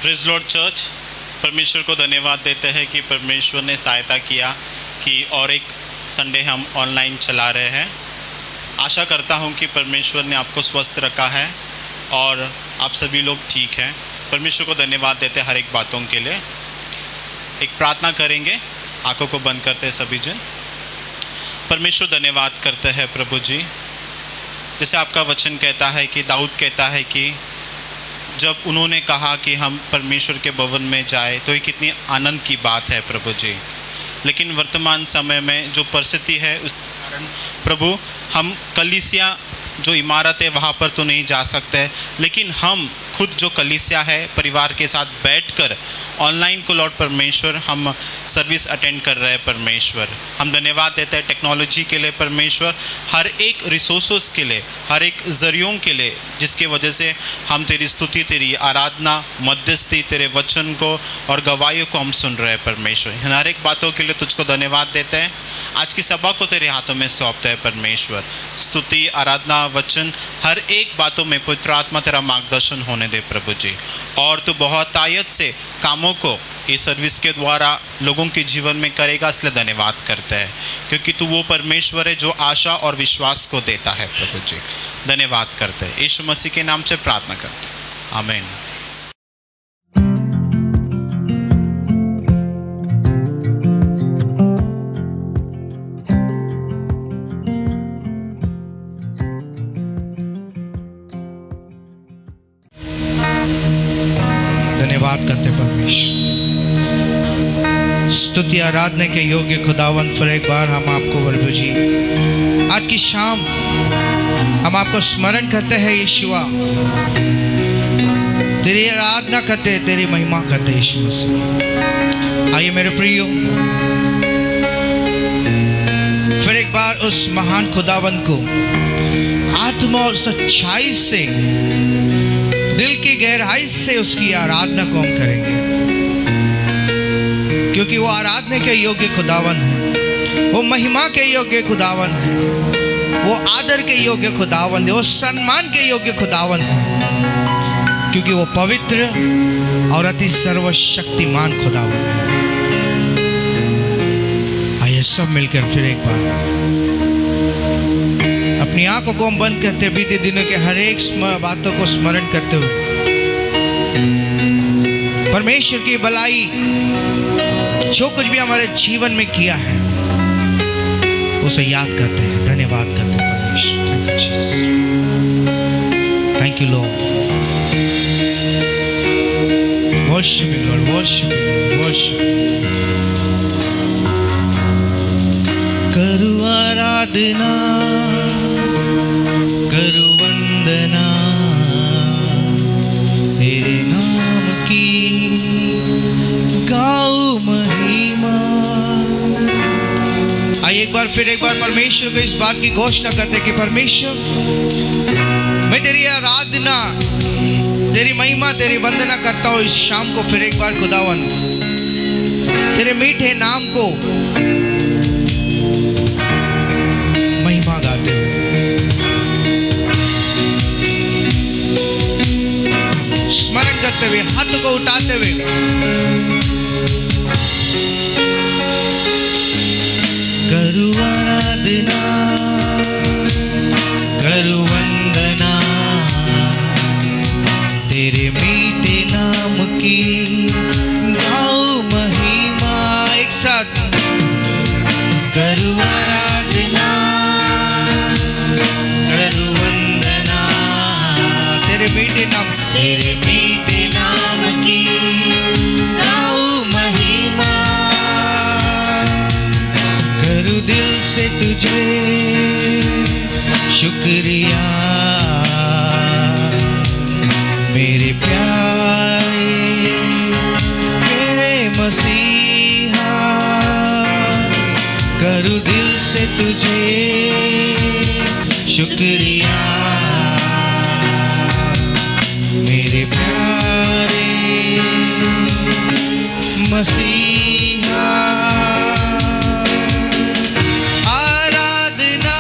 Praise Lord church. परमेश्वर को धन्यवाद देते हैं कि परमेश्वर ने सहायता किया कि और एक संडे हम ऑनलाइन चला रहे हैं। आशा करता हूं कि परमेश्वर ने आपको स्वस्थ रखा है और आप सभी लोग ठीक हैं। परमेश्वर को धन्यवाद देते हैं हर एक बातों के लिए। एक प्रार्थना करेंगे, आंखों को बंद करते हैं सभी जन। परमेश्वर धन्यवाद करते हैं प्रभु जी, जैसे आपका वचन कहता है कि दाऊद कहता है कि जब उन्होंने कहा कि हम परमेश्वर के भवन में जाए तो ये कितनी आनंद की बात है प्रभु जी। लेकिन वर्तमान समय में जो परिस्थिति है उस कारण प्रभु हम कलीसिया जो इमारत है वहाँ पर तो नहीं जा सकते, लेकिन हम खुद जो कलीसिया है परिवार के साथ बैठकर ऑनलाइन को लॉर्ड परमेश्वर हम सर्विस अटेंड कर रहे हैं। परमेश्वर हम धन्यवाद देते हैं टेक्नोलॉजी के लिए परमेश्वर, हर एक रिसोर्सेस के लिए, हर एक ज़रियों के लिए, जिसके वजह से हम तेरी स्तुति, तेरी आराधना, मध्यस्थी, तेरे वचन को और गवाहियों को हम सुन रहे हैं परमेश्वर। हर एक बातों के लिए तुझको धन्यवाद देते हैं। आज की सभा को तेरे हाथों में सौंपते हैं परमेश्वर। स्तुति, आराधना, वचन, हर एक बातों में पवित्र आत्मा तेरा मार्गदर्शन होने दे प्रभु जी। और तू बहुत आयत से कामों को इस सर्विस के द्वारा लोगों के जीवन में करेगा, इसलिए धन्यवाद करते हैं, क्योंकि तू वो परमेश्वर है जो आशा और विश्वास को देता है प्रभु जी। धन्यवाद करते हैं, यीशु मसीह के नाम से प्रार्थना करते हैं, आमीन। धन्यवाद करते परमेश्वर। स्तुति आराधना के योग्य खुदावन, फिर एक बार हम आपको प्रभु जी आज की शाम हम आपको स्मरण करते हैं यीशुआ, तेरी आराधना करते, तेरी महिमा करते यीशु मसीह। आइए मेरे प्रियो, फिर एक बार उस महान खुदावन को आत्मा और सच्चाई से, दिल की गहराई से उसकी आराधना को हम करेंगे, क्योंकि वो आराधना के योग्य खुदावन है, वो महिमा के योग्य खुदावन है, वो आदर के योग्य खुदावन है, वो सम्मान के योग्य खुदावन है, क्योंकि वो पवित्र और अति सर्वशक्तिमान खुदावन है। आइए सब मिलकर फिर एक बार अपनी आंखों को हम बंद करते, बीते दिनों के हर एक बातों को स्मरण करते हुए परमेश्वर की भलाई जो कुछ भी हमारे जीवन में किया है उसे याद करते हैं, धन्यवाद करते हैं परमेश्वर। Thank you Lord. Worship you Lord, worship you, worship. करूं आराधना, करूं वंदना तेरे नाम की, गाऊं महिमा। आइए एक बार फिर एक बार परमेश्वर को इस बात की घोषणा करते कि परमेश्वर, मैं तेरी आराधना, तेरी महिमा, तेरी वंदना करता हूँ इस शाम को। फिर एक बार खुदावन तेरे मीठे नाम को महिमा गाते हुए, स्मरण करते हुए, हाथ को उठाते हुए, करूं आराधना, करूं वंदना तेरे मीठे नाम की, गाऊं महिमा। एक साथ करूं आराधना, करूं वंदना तेरे मीठे नाम, तेरे मीठे नाम की, गाऊं महिमा। करूं दिल से तुझे शुक्रिया, मेरे प्यारे, मेरे मसीहा। करूं दिल से तुझे शुक्रिया, मेरे प्यारे मसीहा। आराधना,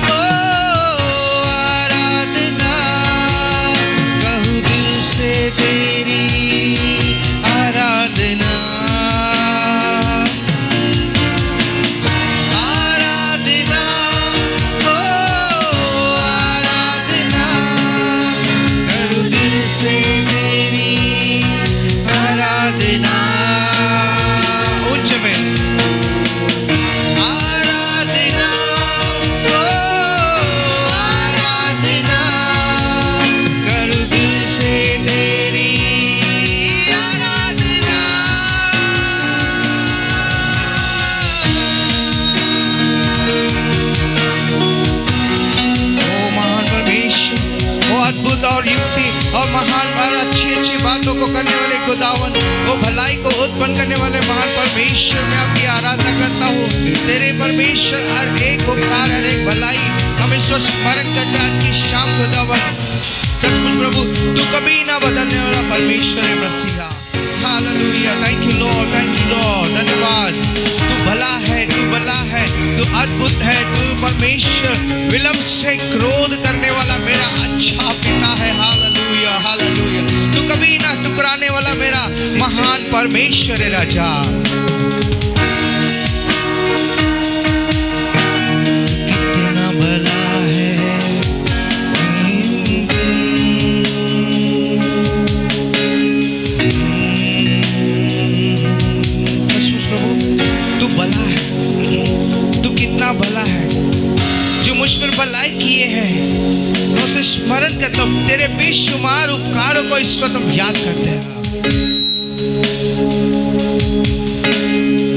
ओ आराधना, कहूँ दिल से तेरी और युक्ति और महान और अच्छी अच्छी बातों को करने वाले खुदावन, वो भलाई को उत्पन्न करने वाले महान परमेश्वर, मैं आपकी आराधना करता हूँ। तेरे परमेश्वर हर एक उपकार, हर एक भलाई हम इसको स्मरण करते हैं आज की शाम खुदावन। सचमुच प्रभु तू कभी ना बदलने वाला परमेश्वर है मसीहा। Hallelujah, thank you Lord, thank you Lord, धन्यवाद। तू भला है, तू भला है, तू अद्भुत है, तू परमेश्वर विलंब से क्रोध करने वाला मेरा अच्छा पिता है। हालेलुया, हालेलुया, तू कभी ना टुकराने वाला मेरा महान परमेश्वर है राजा। कितना भला है तू, भला है, तू कितना भला है। जो मुझ पर भलाई किए हैं मैं उसे स्मरण करता हूँ, तेरे बेशुमार उपकारों को इस वक्त हम याद करते हैं।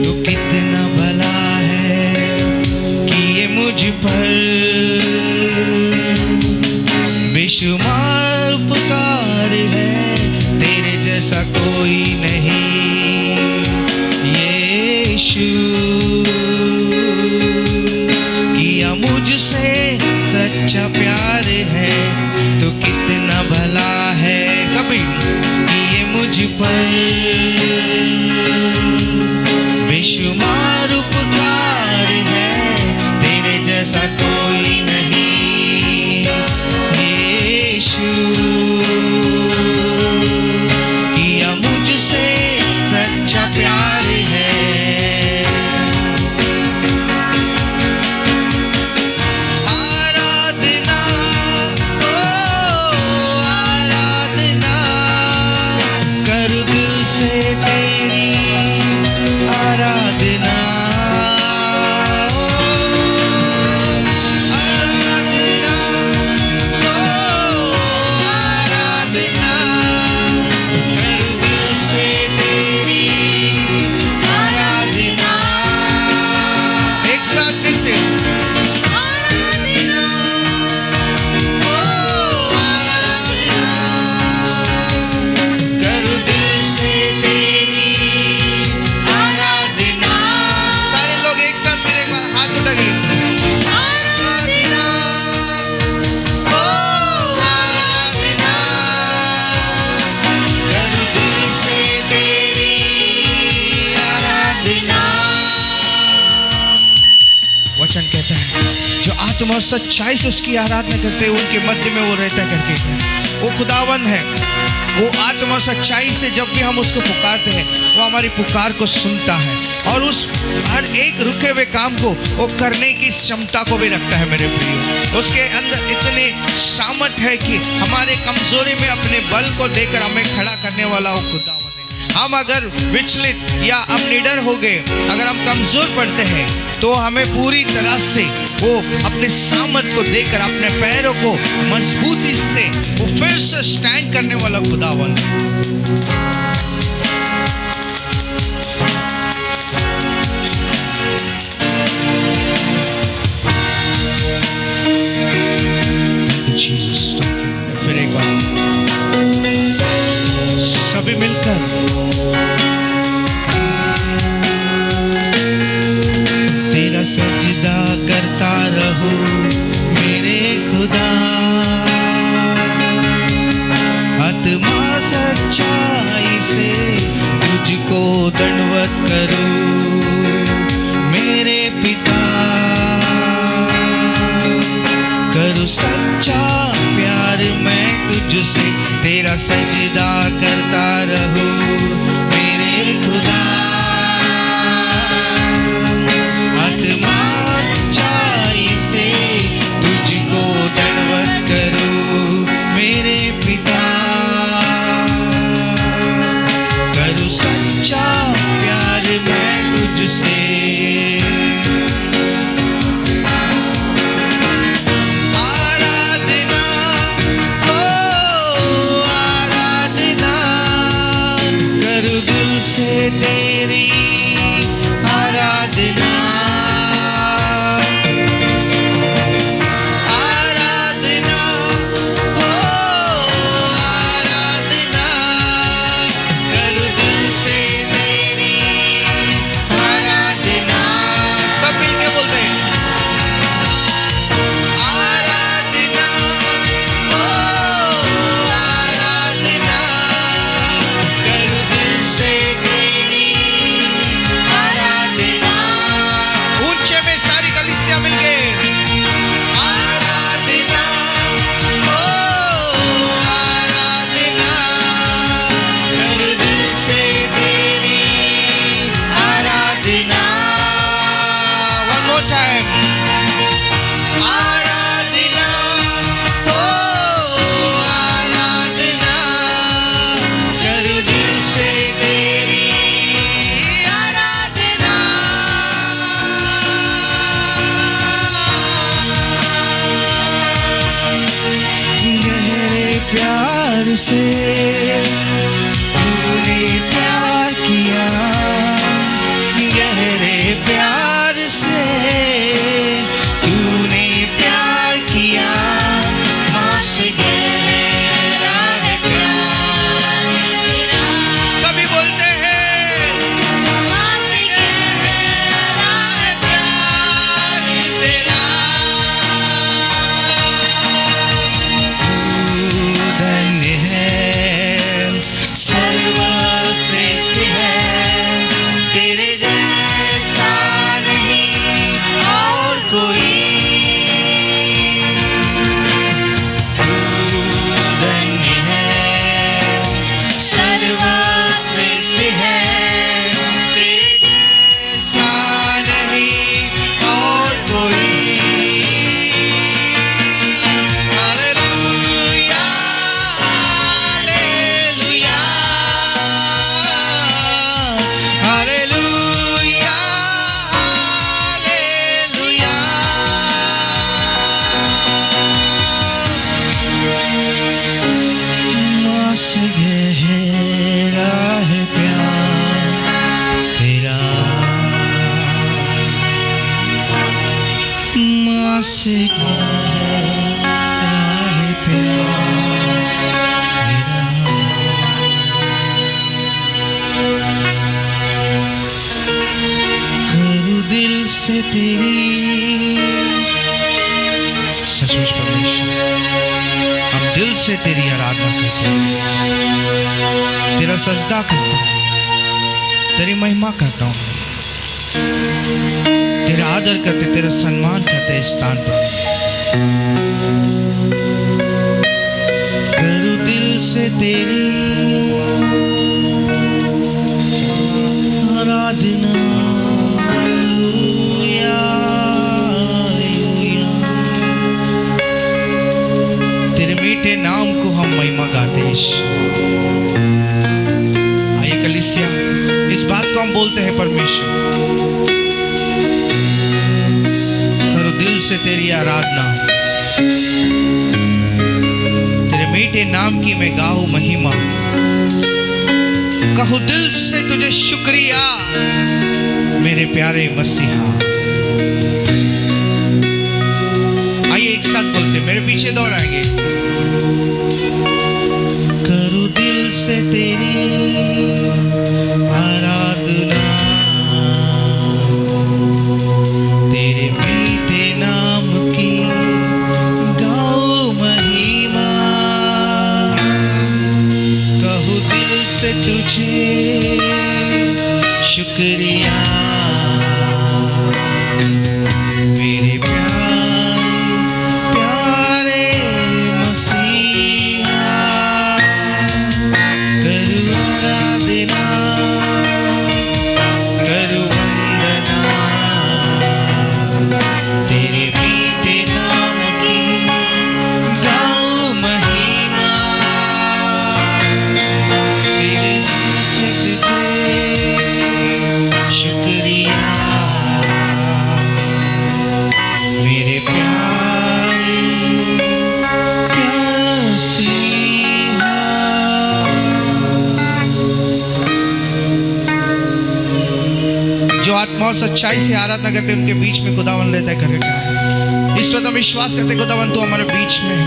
तू कितना भला है किए मुझ पर, बेशुमार उपकार है, तेरे जैसा कोई नहीं। किया मुझसे सच्चा प्यार है, तो कितना भला है सभी किए मुझ पर, बेशुमार उपकार है, तेरे जैसा कोई नहीं। यीशु किया मुझसे सच्चा प्यार है। वचन कहता है जो आत्मा और सच्चाई से उसकी आराधना करते हैं उनके मध्य में वो रहता करके। वो खुदावन है, वो आत्मा और सच्चाई से जब भी हम उसको पुकारते हैं वो हमारी पुकार को सुनता है और उस हर एक रुके हुए काम को वो करने की क्षमता को भी रखता है। मेरे प्रियो, उसके अंदर इतने सामर्थ है कि हमारे कमजोरी में अपने बल को देकर हमें खड़ा करने वाला वो खुदावन है। हम अगर विचलित या हम निडर हो गए, अगर हम कमजोर पड़ते हैं तो हमें पूरी तरह से वो अपने सामर्थ को देकर अपने पैरों को मजबूती से वो फिर से स्टैंड करने वाला खुदावन फिर एक बार सभी मिलकर तेरा सजदा करता रहो मेरे खुदा, आत्मा सच्चाई से तुझको दंडवत करूं मेरे पिता। करूं सच्चा प्यार मैं तुझसे, तेरा सजदा करता रहूं मेरे खुदा। आत्मा सच्चाई से तुझको दंडवत करूं मेरे पिता। करूं सच्चा प्यार मैं तुझसे। आराधना टाइम आराधना हो आराधना करूं दिल से तेरी आराधना गहरे प्यार से तूने प्यार किया गहरे प्यार से तूने प्यार किया मुझसे गहरा है प्यार तेरा सभी बोलते हैं मुझसे गहरा है प्यार तेरा तू धन्य है सर्वश्रेष्ठ है तेरे जैसा नहीं और कोई तू धन्य है सर्वश्रेष्ठ है तेरे जैसा नहीं और कोई हालेलुया हालेलुया हालेलुया हालेलुया मुझसे गहरा है प्यार तेरा मुझसे गहरा है प्यार तेरा करूं दिल से तेरी सचमुच परमेश्वर हम दिल से तेरी आराधना करते हैं तेरा सजदा करता हूँ तेरी महिमा करता हूँ तेरा आदर करते तेरा सम्मान करते इस स्थान पर करूं दिल से तेरी आराधना हालेलुया हालेलुया तेरे मीठे नाम को हम महिमा गाते हैं आइए कलीसिया इस बात को हम बोलते हैं परमेश्वर करो दिल से तेरी आराधना तेरे मीठे नाम की मैं गाऊं महिमा कहूं दिल से तुझे शुक्रिया मेरे प्यारे मसीहा आइए एक साथ बोलते मेरे पीछे दोहराएंगे करूं दिल से तेरी आराधना तेरे मीठे नाम की गाऊं महिमा कहूं दिल से तुझे शुक्रिया मेरे प्यारे मसीहा करूं आराधना करूं वंदना तेरे मीठे नाम की गाऊं महिमा तेरे तुझे शुक्रिया मेरे प्यारे मसीहा जो आत्मा और सच्चाई से आराधना करते उनके बीच में खुदावन रहता है करके इस वक्त हम विश्वास करते खुदावन तू हमारे बीच में है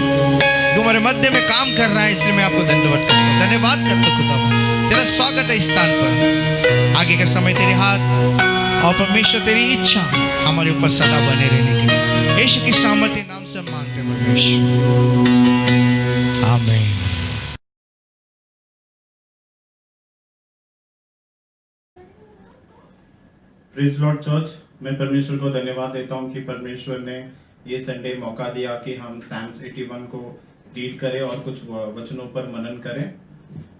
तू हमारे मध्य में काम कर रहा है इसलिए मैं आपको धन्यवाद करता हूँ धन्यवाद करता हूँ खुदावन तेरा स्वागत है इस स्थान पर आगे का समय तेरे हाथ और परमेश्वर तेरी इच्छा हमारे ऊपर सदा बने रहने के लिए यीशु की सामर्थ्य नाम से मांगते हैं परमेश्वर आमीन प्रेज लॉर्ड चर्च मैं परमेश्वर को धन्यवाद देता हूं कि परमेश्वर ने ये संडे मौका दिया कि हम सैम्स 81 को रीड करें और कुछ वचनों पर मनन करें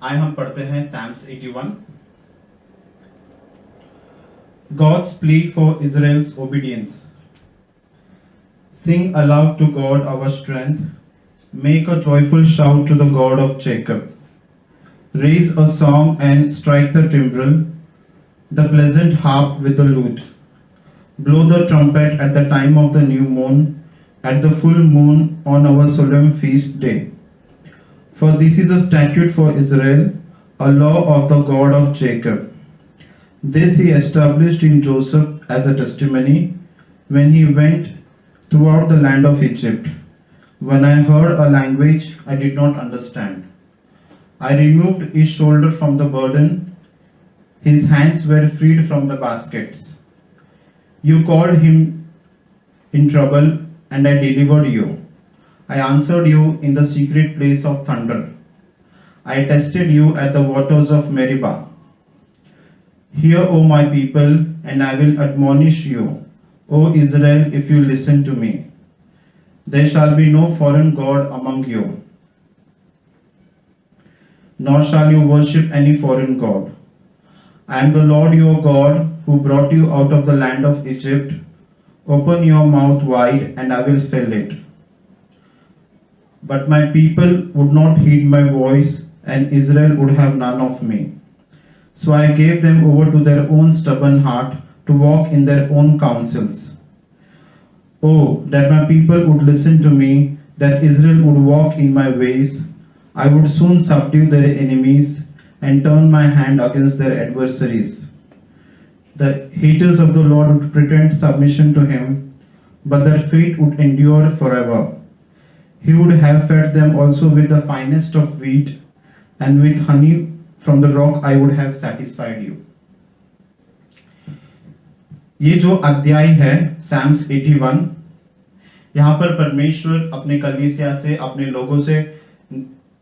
आए हम पढ़ते हैं Sam's 81 God's plea for Israel's obedience Sing aloud to God our strength. Make a joyful shout to the God of Jacob. Raise a song and strike the timbrel, the pleasant harp with the lute. Blow the trumpet at the time of the new moon, at the full moon on our solemn feast day. For this is a statute for Israel, a law of the God of Jacob. This he established in Joseph as a testimony when he went throughout the land of Egypt. When I heard a language I did not understand, I removed his shoulder from the burden, his hands were freed from the baskets. You called him in trouble, and I delivered you. I answered you in the secret place of thunder. I tested you at the waters of Meribah. Hear, O my people, and I will admonish you, O Israel, if you listen to me. There shall be no foreign god among you, nor shall you worship any foreign god. I am the Lord your God, who brought you out of the land of Egypt. Open your mouth wide, and I will fill it. But my people would not heed my voice, and Israel would have none of me. So I gave them over to their own stubborn heart, to walk in their own counsels. Oh, that my people would listen to me, that Israel would walk in my ways. I would soon subdue their enemies and turn my hand against their adversaries. The haters of the Lord would pretend submission to him, but their fate would endure forever. He would have fed them also with the finest of wheat, and with honey from the rock I would have satisfied you. ये जो अध्याय है Psalms 81, यहाँ पर परमेश्वर अपने कलीसिया से, अपने लोगों से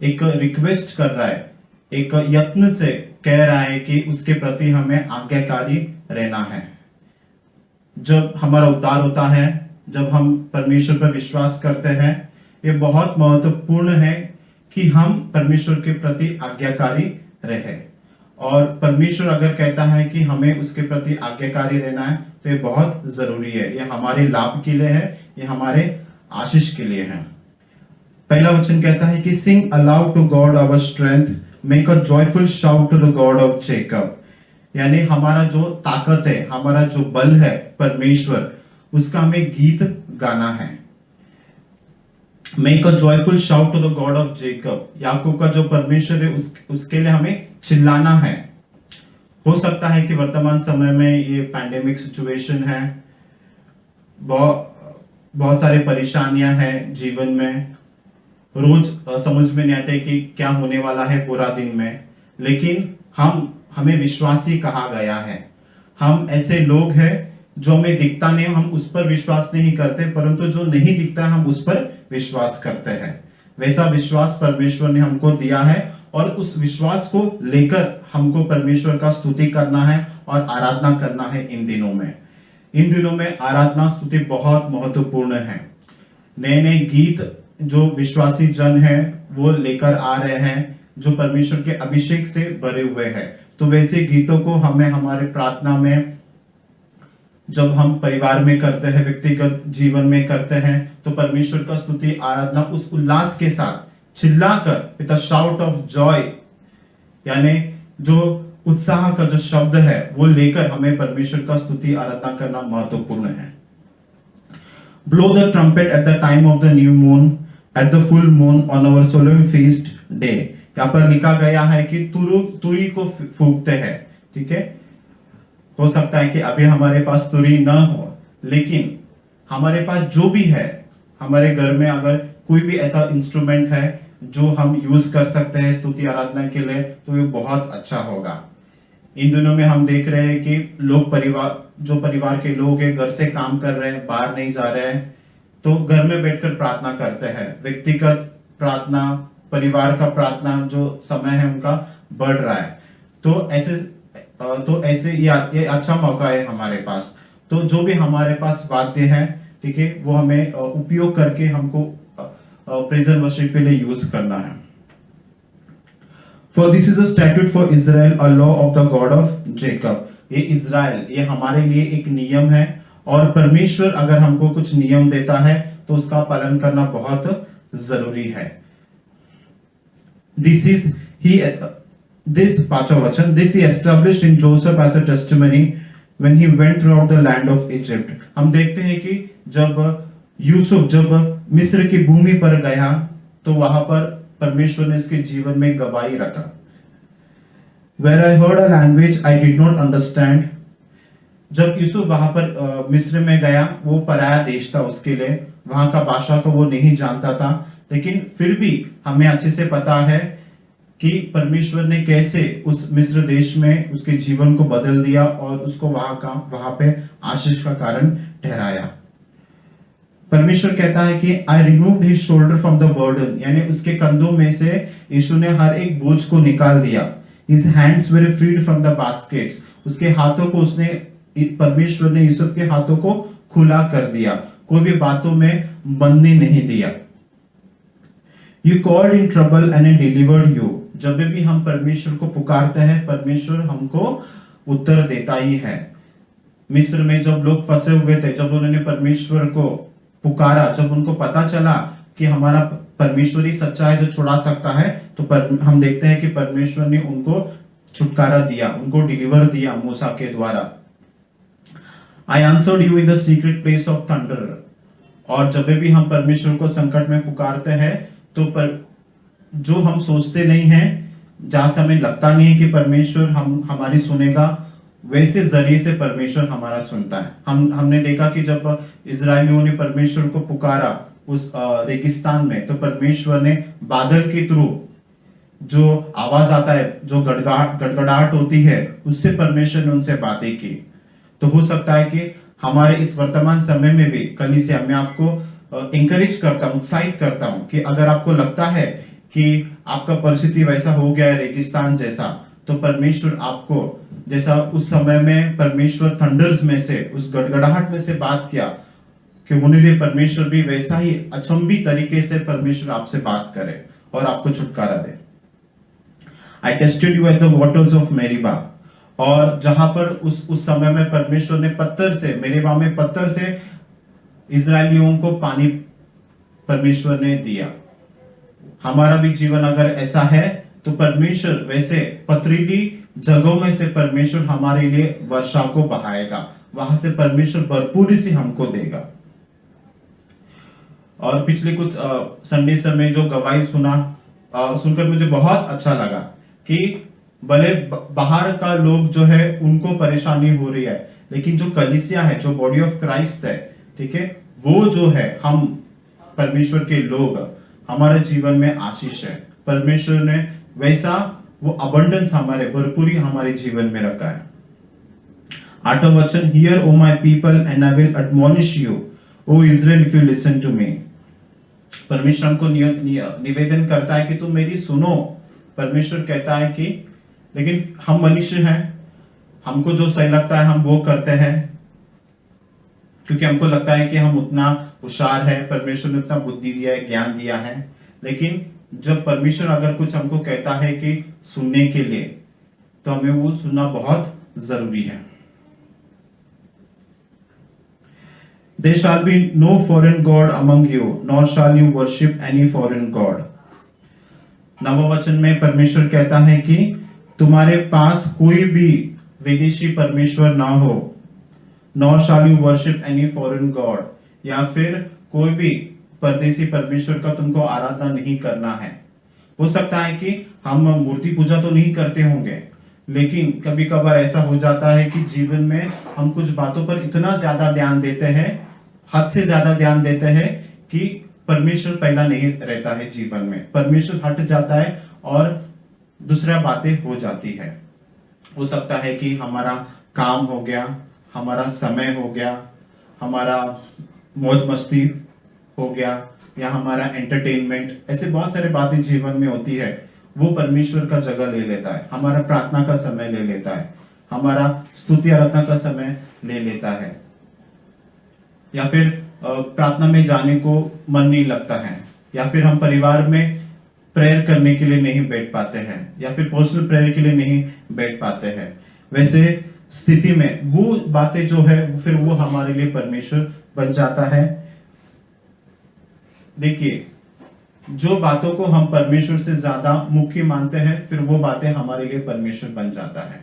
एक रिक्वेस्ट कर रहा है, एक यत्न से कह रहा है कि उसके प्रति हमें आज्ञाकारी रहना है। जब हमारा उद्धार होता है, जब हम परमेश्वर पर विश्वास करते हैं, ये बहुत महत्वपूर्ण है कि हम परमेश्वर के प्रति आज्ञाकारी रहे। और परमेश्वर अगर कहता है कि हमें उसके प्रति आज्ञाकारी रहना है, तो ये बहुत जरूरी है। ये हमारे लाभ के लिए है, ये हमारे आशीष के लिए है। पहला वचन कहता है कि sing aloud to God our strength, make a joyful shout to the God of Jacob. यानी हमारा जो ताकत है, हमारा जो बल है परमेश्वर, उसका हमें गीत गाना है। Make a joyful shout to the God of Jacob, याकूब का जो परमेश्वर है उसके लिए हमें चिल्लाना है। हो सकता है कि वर्तमान समय में ये पैंडेमिक सिचुएशन है, बहुत सारी परेशानियां हैं जीवन में, रोज समझ में नहीं आते कि क्या होने वाला है पूरा दिन में, लेकिन हमें विश्वासी कहा गया है। हम ऐसे लोग हैं जो हमें दिखता नहीं, हम उस पर विश्वास नहीं करते, परंतु जो नहीं दिखता हम उस पर विश्वास करते हैं। वैसा विश्वास परमेश्वर ने हमको दिया है, और उस विश्वास को लेकर हमको परमेश्वर का स्तुति करना है और आराधना करना है। इन दिनों में आराधना स्तुति बहुत महत्वपूर्ण है। नए नए गीत जो विश्वासी जन है वो लेकर आ रहे हैं, जो परमेश्वर के अभिषेक से भरे हुए हैं। तो वैसे गीतों को हमें हमारे प्रार्थना में, जब हम परिवार में करते हैं, व्यक्तिगत जीवन में करते हैं, तो परमेश्वर का स्तुति आराधना उस उल्लास के साथ चिल्लाकर, with a shout of Joy, यानी जो उत्साह का जो शब्द है वो लेकर हमें परमेश्वर का स्तुति आराधना करना महत्वपूर्ण है। Blow the trumpet at the time of the new moon, at the full moon on our solemn feast day। यहाँ पर लिखा गया है कि तुरी को फूंकते हैं। ठीक है, हो सकता है कि अभी हमारे पास तुरी न हो, लेकिन हमारे पास जो भी है, हमारे घर में अगर कोई भी ऐसा इंस्ट्रूमेंट है जो हम यूज कर सकते हैं स्तुति आराधना के लिए, तो ये बहुत अच्छा होगा। इन दिनों में हम देख रहे हैं कि लोग परिवार के लोग हैं, घर से काम कर रहे हैं, बाहर नहीं जा रहे हैं, तो घर में बैठकर प्रार्थना करते हैं। व्यक्तिगत प्रार्थना, परिवार का प्रार्थना जो समय है उनका बढ़ रहा है। तो ऐसे ये अच्छा मौका है हमारे पास। तो जो भी हमारे पास वाद्य है, ठीक है, वो हमें उपयोग करके हमको प्रेजेंट वर्शिप के लिए यूज करना है। For this is a statute for Israel, a law of the God of Jacob। ये इज़राइल, ये हमारे लिए एक नियम है और परमेश्वर अगर हमको कुछ नियम देता है तो उसका पालन करना बहुत जरूरी है। This पांचवा वचन, this he established in Joseph as a testimony when he went throughout the land of Egypt। हम देखते हैं कि जब यूसुफ जब मिस्र की भूमि पर गया तो वहां पर परमेश्वर ने इसके जीवन में गवाही रखा। Where I heard a language I did not understand। जब यूसुफ वहां पर मिस्र में गया, वो पराया देश था उसके लिए, वहां का भाषा को वो नहीं जानता था, लेकिन फिर भी हमें अच्छे से पता है कि परमेश्वर ने कैसे उस मिस्र देश में उसके जीवन को बदल दिया और उसको वहां पे आशीष का कारण ठहराया। परमेश्वर कहता है कि I removed his shoulder from the burden, यानी उसके कंधों में से यीशु ने हर एक बोझ को निकाल दिया। His hands were freed from the baskets, उसके हाथों को परमेश्वर ने यूसुफ के हाथों को खुला कर दिया, कोई भी बातों में बंधने नहीं दिया। You called in trouble and I delivered you. जब भी हम परमेश्वर को पुकारते हैं, परमेश्वर हमको उत्तर देता ही है। मिस्र में जब लोग फंसे हुए थे, जब उन्होंने परमेश्वर को पुकारा, जब उनको पता चला कि हमारा परमेश्वर ही सच्चा है जो छुड़ा सकता है, तो हम देखते हैं कि परमेश्वर ने उनको छुटकारा दिया, उनको डिलीवर दिया मूसा के द्वारा। I answered you in the secret place of thunder. और जब भी हम परमेश्वर को संकट में पुकारते हैं तो जो हम सोचते नहीं हैं, जहां से हमें लगता नहीं है कि परमेश्वर हमारी सुनेगा, वैसे जरिए से परमेश्वर हमारा सुनता है। हमने देखा कि जब इजरायलियों ने परमेश्वर को पुकारा उस रेगिस्तान में, तो परमेश्वर ने बादल के थ्रू जो आवाज आता है, जो गड़गड़ाहट होती है, उससे परमेश्वर ने उनसे बातें की। तो हो सकता है कि हमारे इस वर्तमान समय में भी कलीसिया में आपको इंकरेज करता हूं, उत्साहित करता हूं कि अगर आपको लगता है कि आपका परिस्थिति वैसा हो गया है रेगिस्तान जैसा, तो परमेश्वर आपको, जैसा उस समय में परमेश्वर थंडर्स में से, उस गड़गड़ाहट में से बात किया, कि होने दे परमेश्वर भी वैसा ही अचंभी तरीके से परमेश्वर आपसे बात करे और आपको छुटकारा दे। I tested you at the waters of Meribah. और जहां पर उस समय में परमेश्वर ने मेरीबा में पत्थर से इजरायलियों को पानी परमेश्वर ने दिया। हमारा भी जीवन अगर ऐसा है तो परमेश्वर वैसे पथरीली जगहों में से परमेश्वर हमारे लिए वर्षा को बहाएगा, वहां से परमेश्वर भरपूरी से हमको देगा। और पिछले कुछ संडे में जो गवाही सुनकर मुझे बहुत अच्छा लगा कि भले बाहर का लोग जो है उनको परेशानी हो रही है, लेकिन जो कलीसिया है, जो बॉडी ऑफ क्राइस्ट है, ठीक है, वो जो है, हम परमेश्वर के लोग, हमारे जीवन में आशीष है। परमेश्वर ने वैसा वो अबंडेंस हमारे भरपूरी हमारे जीवन में रखा है। 8वां वचन, hear O my people and I will admonish you O Israel if you listen to me. परमेश्वर हमको निवेदन करता है कि तुम मेरी सुनो। परमेश्वर कहता है कि, लेकिन हम मनुष्य हैं, हमको जो सही लगता है हम वो करते हैं, क्योंकि हमको लगता है कि हम उतना होशियार है, परमेश्वर ने उतना बुद्धि दिया है, ज्ञान दिया है। लेकिन जब परमेश्वर अगर कुछ हमको कहता है कि सुनने के लिए, तो हमें वो सुनना बहुत जरूरी है। There shall be no foreign god among you, nor shall you worship any foreign god। 9वां वचन में परमेश्वर कहता है कि तुम्हारे पास कोई भी विदेशी परमेश्वर ना हो, nor shall you worship any foreign god, या फिर कोई भी परदेसी परमेश्वर का तुमको आराधना नहीं करना है। हो सकता है कि हम मूर्ति पूजा तो नहीं करते होंगे, लेकिन कभी कभार ऐसा हो जाता है कि जीवन में हम कुछ बातों पर इतना ज्यादा ध्यान देते हैं, हद से ज्यादा ध्यान देते हैं कि परमेश्वर पहला नहीं रहता है जीवन में। परमेश्वर हट जाता है और दूसरा बातें हो जाती है। हो सकता है कि हमारा काम हो गया, हमारा समय हो गया, हमारा मौज मस्ती हो गया, या हमारा एंटरटेनमेंट, ऐसे बहुत सारी बातें जीवन में होती है, वो परमेश्वर का जगह ले लेता है। हमारा प्रार्थना का समय ले लेता है, हमारा स्तुति आराधना का समय ले लेता है, या फिर प्रार्थना में जाने को मन नहीं लगता है, या फिर हम परिवार में प्रेयर करने के लिए नहीं बैठ पाते हैं, या फिर पर्सनल प्रेयर के लिए नहीं बैठ पाते हैं। वैसे स्थिति में वो बातें जो है फिर वो हमारे लिए परमेश्वर बन जाता है। देखिए, जो बातों को हम परमेश्वर से ज्यादा मुख्य मानते हैं फिर वो बातें हमारे लिए परमेश्वर बन जाता है।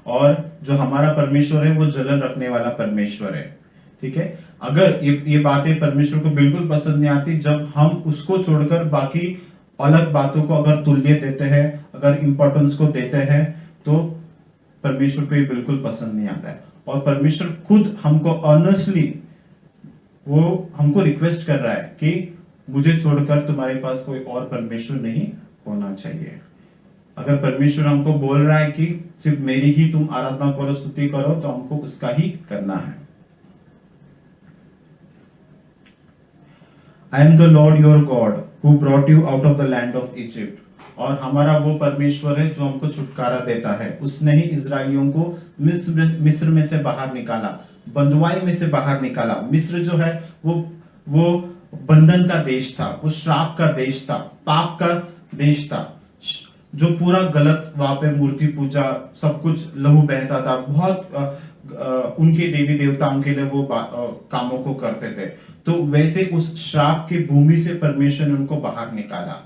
और जो हमारा परमेश्वर है वो जलन रखने वाला परमेश्वर है। ठीक है, अगर ये बातें परमेश्वर को बिल्कुल पसंद नहीं आती, जब हम उसको छोड़कर बाकी अलग बातों को अगर तुल्य देते हैं, अगर इंपॉर्टेंस को देते हैं, तो परमेश्वर को ये बिल्कुल पसंद नहीं आता है। और परमेश्वर खुद हमको ऑनेस्टली वो हमको रिक्वेस्ट कर रहा है कि मुझे छोड़कर तुम्हारे पास कोई और परमेश्वर नहीं होना चाहिए। अगर परमेश्वर हमको बोल रहा है कि सिर्फ मेरी ही तुम आराधना करो, स्तुति करो, तो हमको उसका ही करना है। I am the Lord your God who brought you out of the land of Egypt. और हमारा वो परमेश्वर है जो हमको छुटकारा देता है। उसने ही इजराइलियों को मिस्र में से बाहर निकाला, बंधुआई में से बाहर निकाला। मिस्र जो है वो बंधन का देश था, वो श्राप का देश था, पाप का देश था, जो पूरा गलत, वहां पे मूर्ति पूजा, सब कुछ लहू बहता था, बहुत उनके देवी देवताओं के लिए वो कामों को करते थे। तो वैसे उस श्राप की भूमि से परमेश्वर ने उनको बाहर निकाला।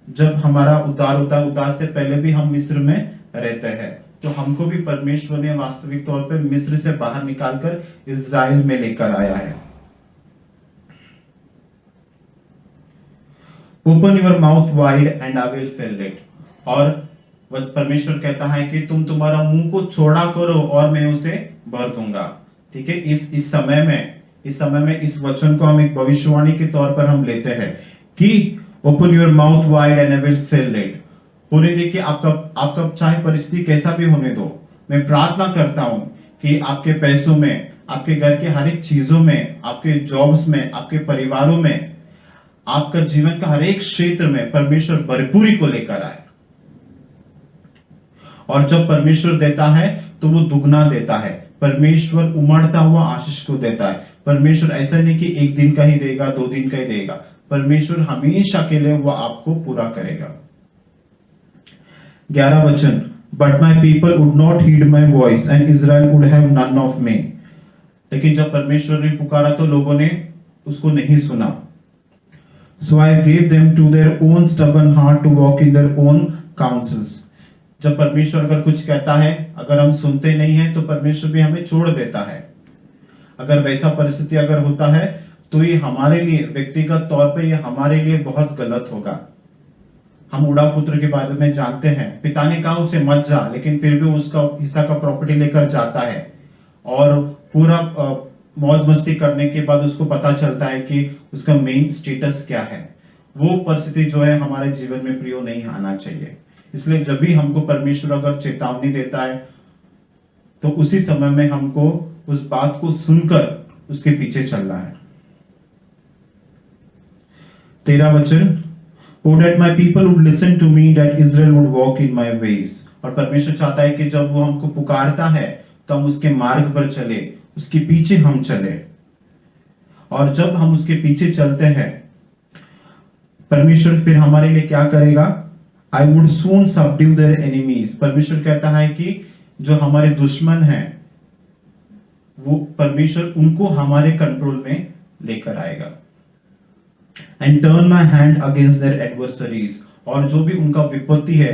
जब हमारा उद्धार से पहले भी हम मिस्र में रहते हैं, तो हमको भी परमेश्वर ने वास्तविक तौर पे मिस्र से बाहर निकालकर इज़राइल में लेकर आया है। Open your mouth wide and I will fill it. और परमेश्वर कहता है कि तुम तुम्हारा मुंह को चौड़ा करो और मैं उसे भर दूंगा। ठीक है, इस समय में इस वचन को हम एक भविष्यवाणी के तौर पर हम लेते हैं कि open your mouth wide and I will fill it. होने देखिए, आपका चाहे परिस्थिति कैसा भी होने दो, मैं प्रार्थना करता हूं कि आपके पैसों में, आपके घर के हर एक चीजों में, आपके जॉब्स में, आपके परिवारों में, आपका जीवन का हर एक क्षेत्र में परमेश्वर भरपूरी को लेकर आए। और जब परमेश्वर देता है तो वो दुगना देता है। परमेश्वर उमड़ता हुआ आशीष को देता है। परमेश्वर ऐसा नहीं कि एक दिन का ही देगा, 2 दिन का ही देगा। परमेश्वर हमेशा के लिए वो आपको पूरा करेगा। 11 वचन, but my people would not heed my voice and Israel would have none of me. लेकिन जब परमेश्वर ने पुकारा तो लोगों ने उसको नहीं सुना। So I gave them to their own stubborn heart to walk in their own counsels. जब परमेश्वर अगर कुछ कहता है, अगर हम सुनते नहीं है, तो परमेश्वर भी हमें छोड़ देता है। अगर वैसा परिस्थिति अगर होता है तो ये हमारे लिए व्यक्तिगत तौर पे ये हमारे लिए बहुत गलत होगा। हम उड़ा पुत्र के बारे में जानते हैं, पिता ने कहा उसे मत जा, लेकिन फिर भी उसका हिस्सा का प्रॉपर्टी लेकर जाता है। और पूरा मौज मस्ती करने के बाद उसको पता चलता है कि उसका मेन स्टेटस क्या है। वो परिस्थिति जो है हमारे जीवन में प्रिय नहीं आना चाहिए। इसलिए जब भी हमको परमेश्वर अगर चेतावनी देता है तो उसी समय में हमको उस बात को सुनकर उसके पीछे चलना है। 13 वचन, Oh that my people would listen to me, that Israel would walk in my ways। और परमेश्वर चाहता है कि जब वो हमको पुकारता है तो हम उसके मार्ग पर चले, उसके पीछे हम चले। और जब हम उसके पीछे चलते हैं, परमेश्वर फिर हमारे लिए क्या करेगा? I would soon subdue their enemies। परमेश्वर कहता है कि जो हमारे दुश्मन हैं, वो परमेश्वर उनको हमारे कंट्रोल में लेकर आएगा। And turn my hand against their adversaries। और जो भी उनका विपत्ति है,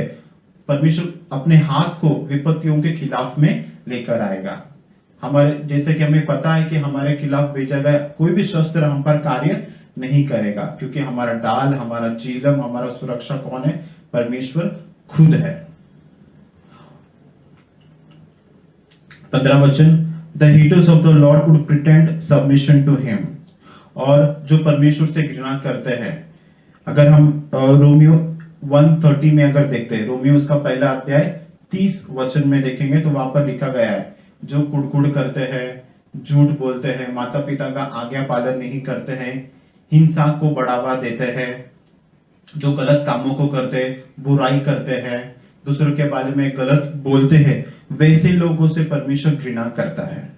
परमेश्वर अपने हाथ को विपत्तियों के खिलाफ में लेकर आएगा। हमारे, जैसे कि हमें पता है कि हमारे खिलाफ भेजा गया कोई भी शस्त्र हम पर कार्य नहीं करेगा, क्योंकि हमारा डाल, हमारा चीलम, हमारा सुरक्षा कौन है? परमेश्वर खुद है। 15 वचन, The haters of the Lord would pretend submission to him। और जो परमेश्वर से घृणा करते हैं, अगर हम रोमियो 1:30 में अगर देखते हैं, रोमियो उसका पहला अध्याय 30 वचन में देखेंगे तो वहां पर लिखा गया है, जो कुड़कुड़ करते हैं, झूठ बोलते हैं, माता पिता का आज्ञा पालन नहीं करते हैं, हिंसा को बढ़ावा देते हैं, जो गलत कामों को करते हैं, बुराई करते हैं, दूसरों के बारे में गलत बोलते हैं, वैसे लोगों से परमेश्वर घृणा करता है।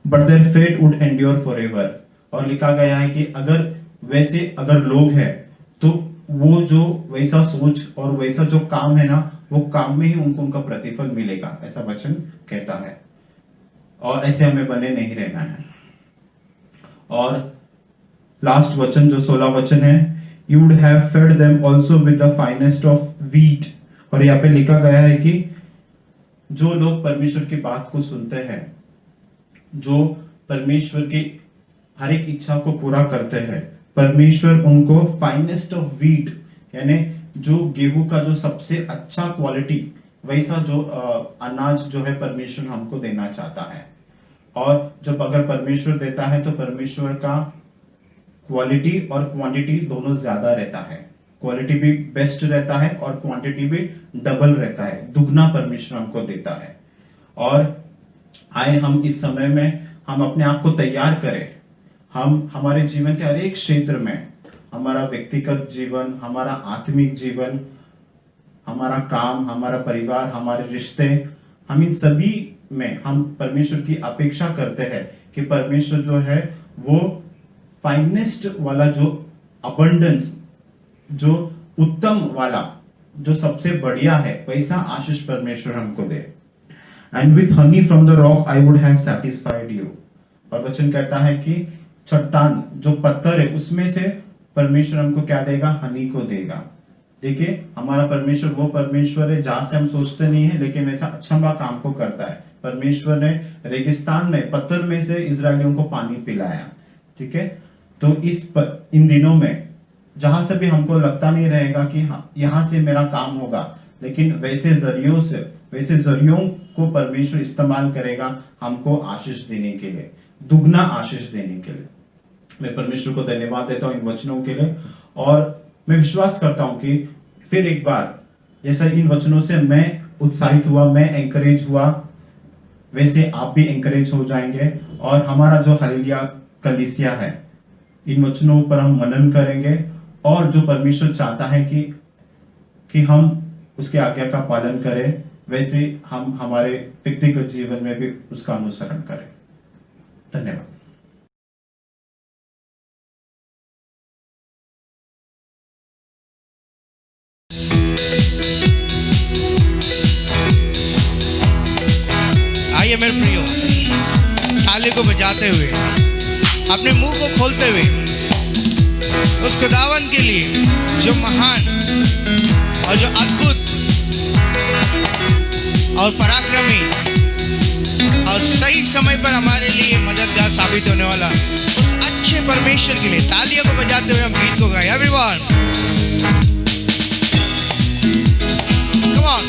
But their fate would endure forever। और लिखा गया है कि अगर लोग हैं तो वो जो वैसा सोच और वैसा जो काम है ना, वो काम में ही उनको उनका प्रतिफल मिलेगा, ऐसा वचन कहता है। और ऐसे हमें बने नहीं रहना है। और लास्ट वचन जो 16 वचन है, you would have fed them also with the finest of wheat. और यहाँ पे लिखा गया है कि जो लोग परमेश्वर की बात को सुनते हैं, जो परमेश्वर की हर एक इच्छा को पूरा करते हैं, परमेश्वर उनको फाइनेस्ट ऑफ व्हीट यानी जो गेहूं का जो सबसे अच्छा क्वालिटी, वैसा जो अनाज जो है परमेश्वर हमको देना चाहता है। और जब अगर परमेश्वर देता है तो परमेश्वर का क्वालिटी और क्वांटिटी दोनों ज्यादा रहता है। क्वालिटी भी बेस्ट रहता है और क्वांटिटी भी डबल रहता है, दुगना परमेश्वर हमको देता है। और आए हम इस समय में हम अपने आप को तैयार करें। हम हमारे जीवन के हर एक क्षेत्र में, हमारा व्यक्तिगत जीवन, हमारा आत्मिक जीवन, हमारा काम, हमारा परिवार, हमारे रिश्ते, हम इन सभी में हम परमेश्वर की अपेक्षा करते हैं कि परमेश्वर जो है वो फाइनेस्ट वाला, जो अबंडेंस, जो उत्तम वाला, जो सबसे बढ़िया है, वैसा आशीष परमेश्वर हमको दे। And with honey from the rock I would have satisfied you. और वचन कहता है कि चट्टान जो पत्थर है उसमें से परमेश्वर हमको क्या देगा? हनी को देगा। देखिए, हमारा परमेश्वर वो परमेश्वर है जहां से हम सोचते नहीं है, लेकिन ऐसा अच्छा काम को करता है। परमेश्वर ने रेगिस्तान में पत्थर में से इजरायलियों को पानी पिलाया। ठीक है, तो इन दिनों में जहां से भी हमको लगता नहीं रहेगा कि यहां से मेरा काम होगा, लेकिन वैसे जरियों को परमेश्वर इस्तेमाल करेगा हमको आशीष देने के लिए, दुगना आशीष देने के लिए। मैं परमेश्वर को धन्यवाद देता हूं इन वचनों के लिए। और मैं विश्वास करता हूं कि फिर एक बार जैसा इन वचनों से मैं उत्साहित हुआ, मैं एंकरेज हुआ, वैसे आप भी एंकरेज हो जाएंगे। और हमारा जो हालेलुया कलीसिया है, इन वचनों पर हम मनन करेंगे और जो परमेश्वर चाहता है कि हम उसके आज्ञा का पालन करें, वैसे हम हमारे व्यक्तिगत जीवन में भी उसका अनुसरण करें। धन्यवाद। आइए मेरे प्रियो, ताली को बजाते हुए, अपने मुंह को खोलते हुए उस खुदावन के लिए जो महान और जो अद्भुत और पराक्रमी और सही समय पर हमारे लिए मददगार साबित होने वाला उस अच्छे परमेश्वर के लिए तालियों को बजाते हुए हम गीत को गाएं। Everyone, come on.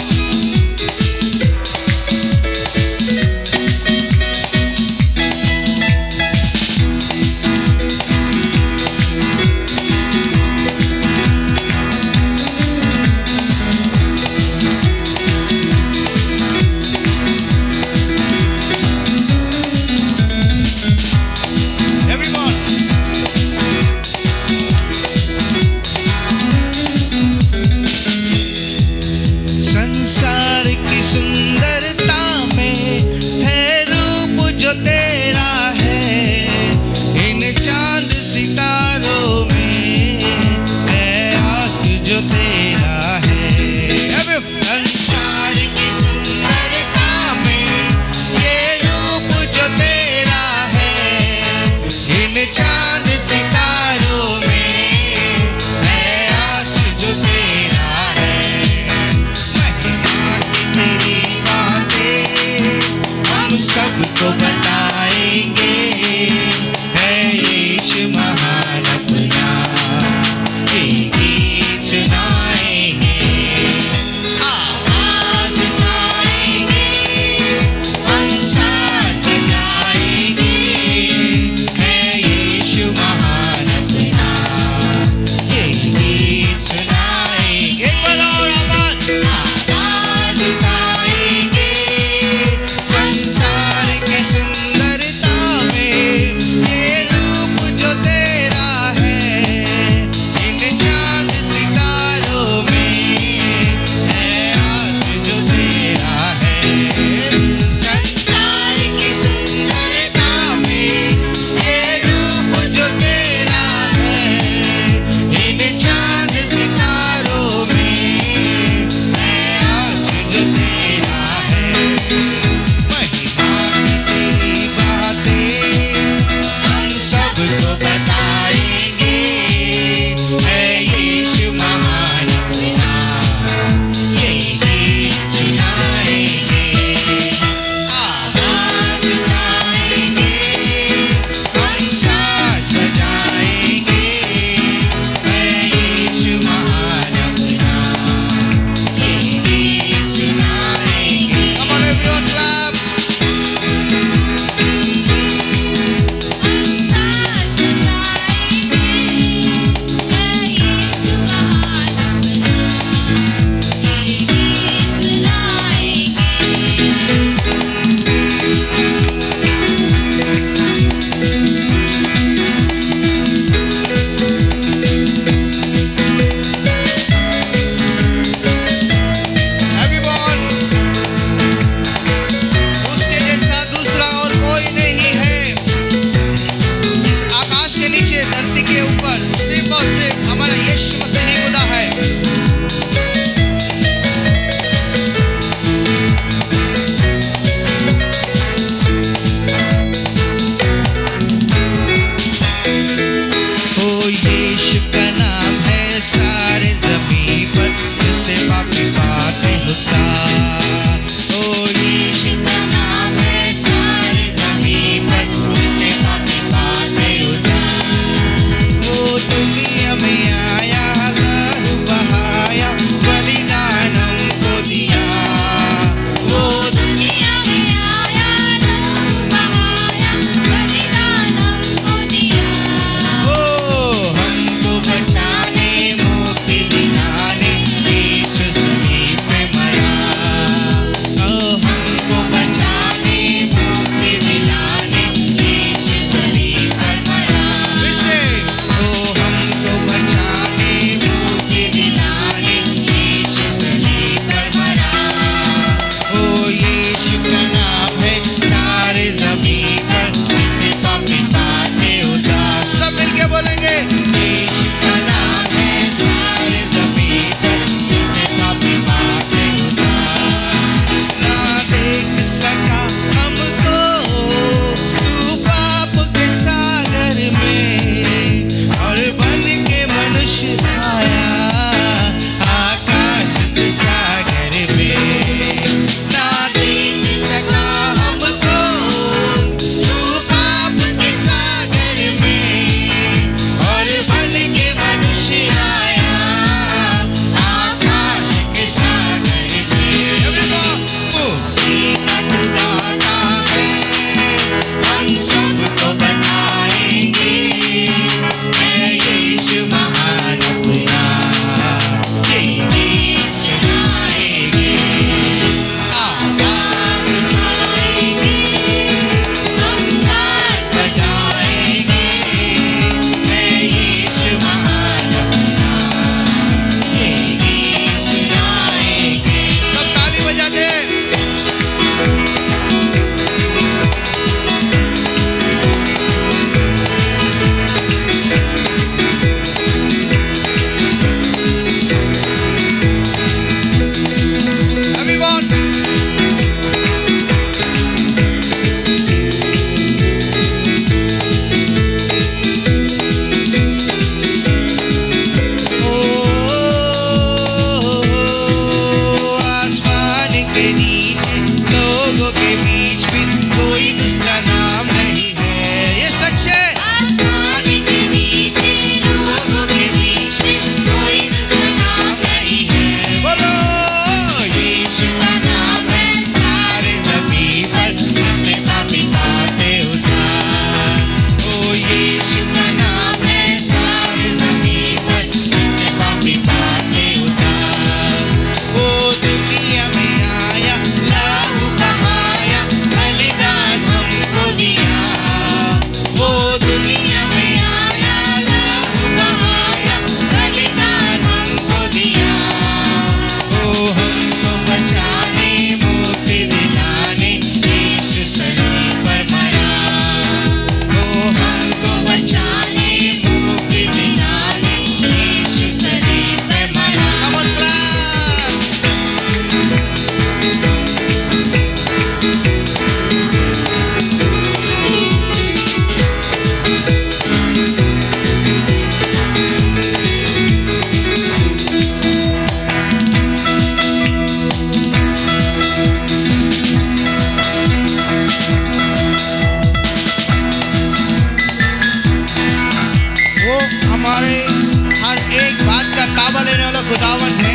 खुदावन है,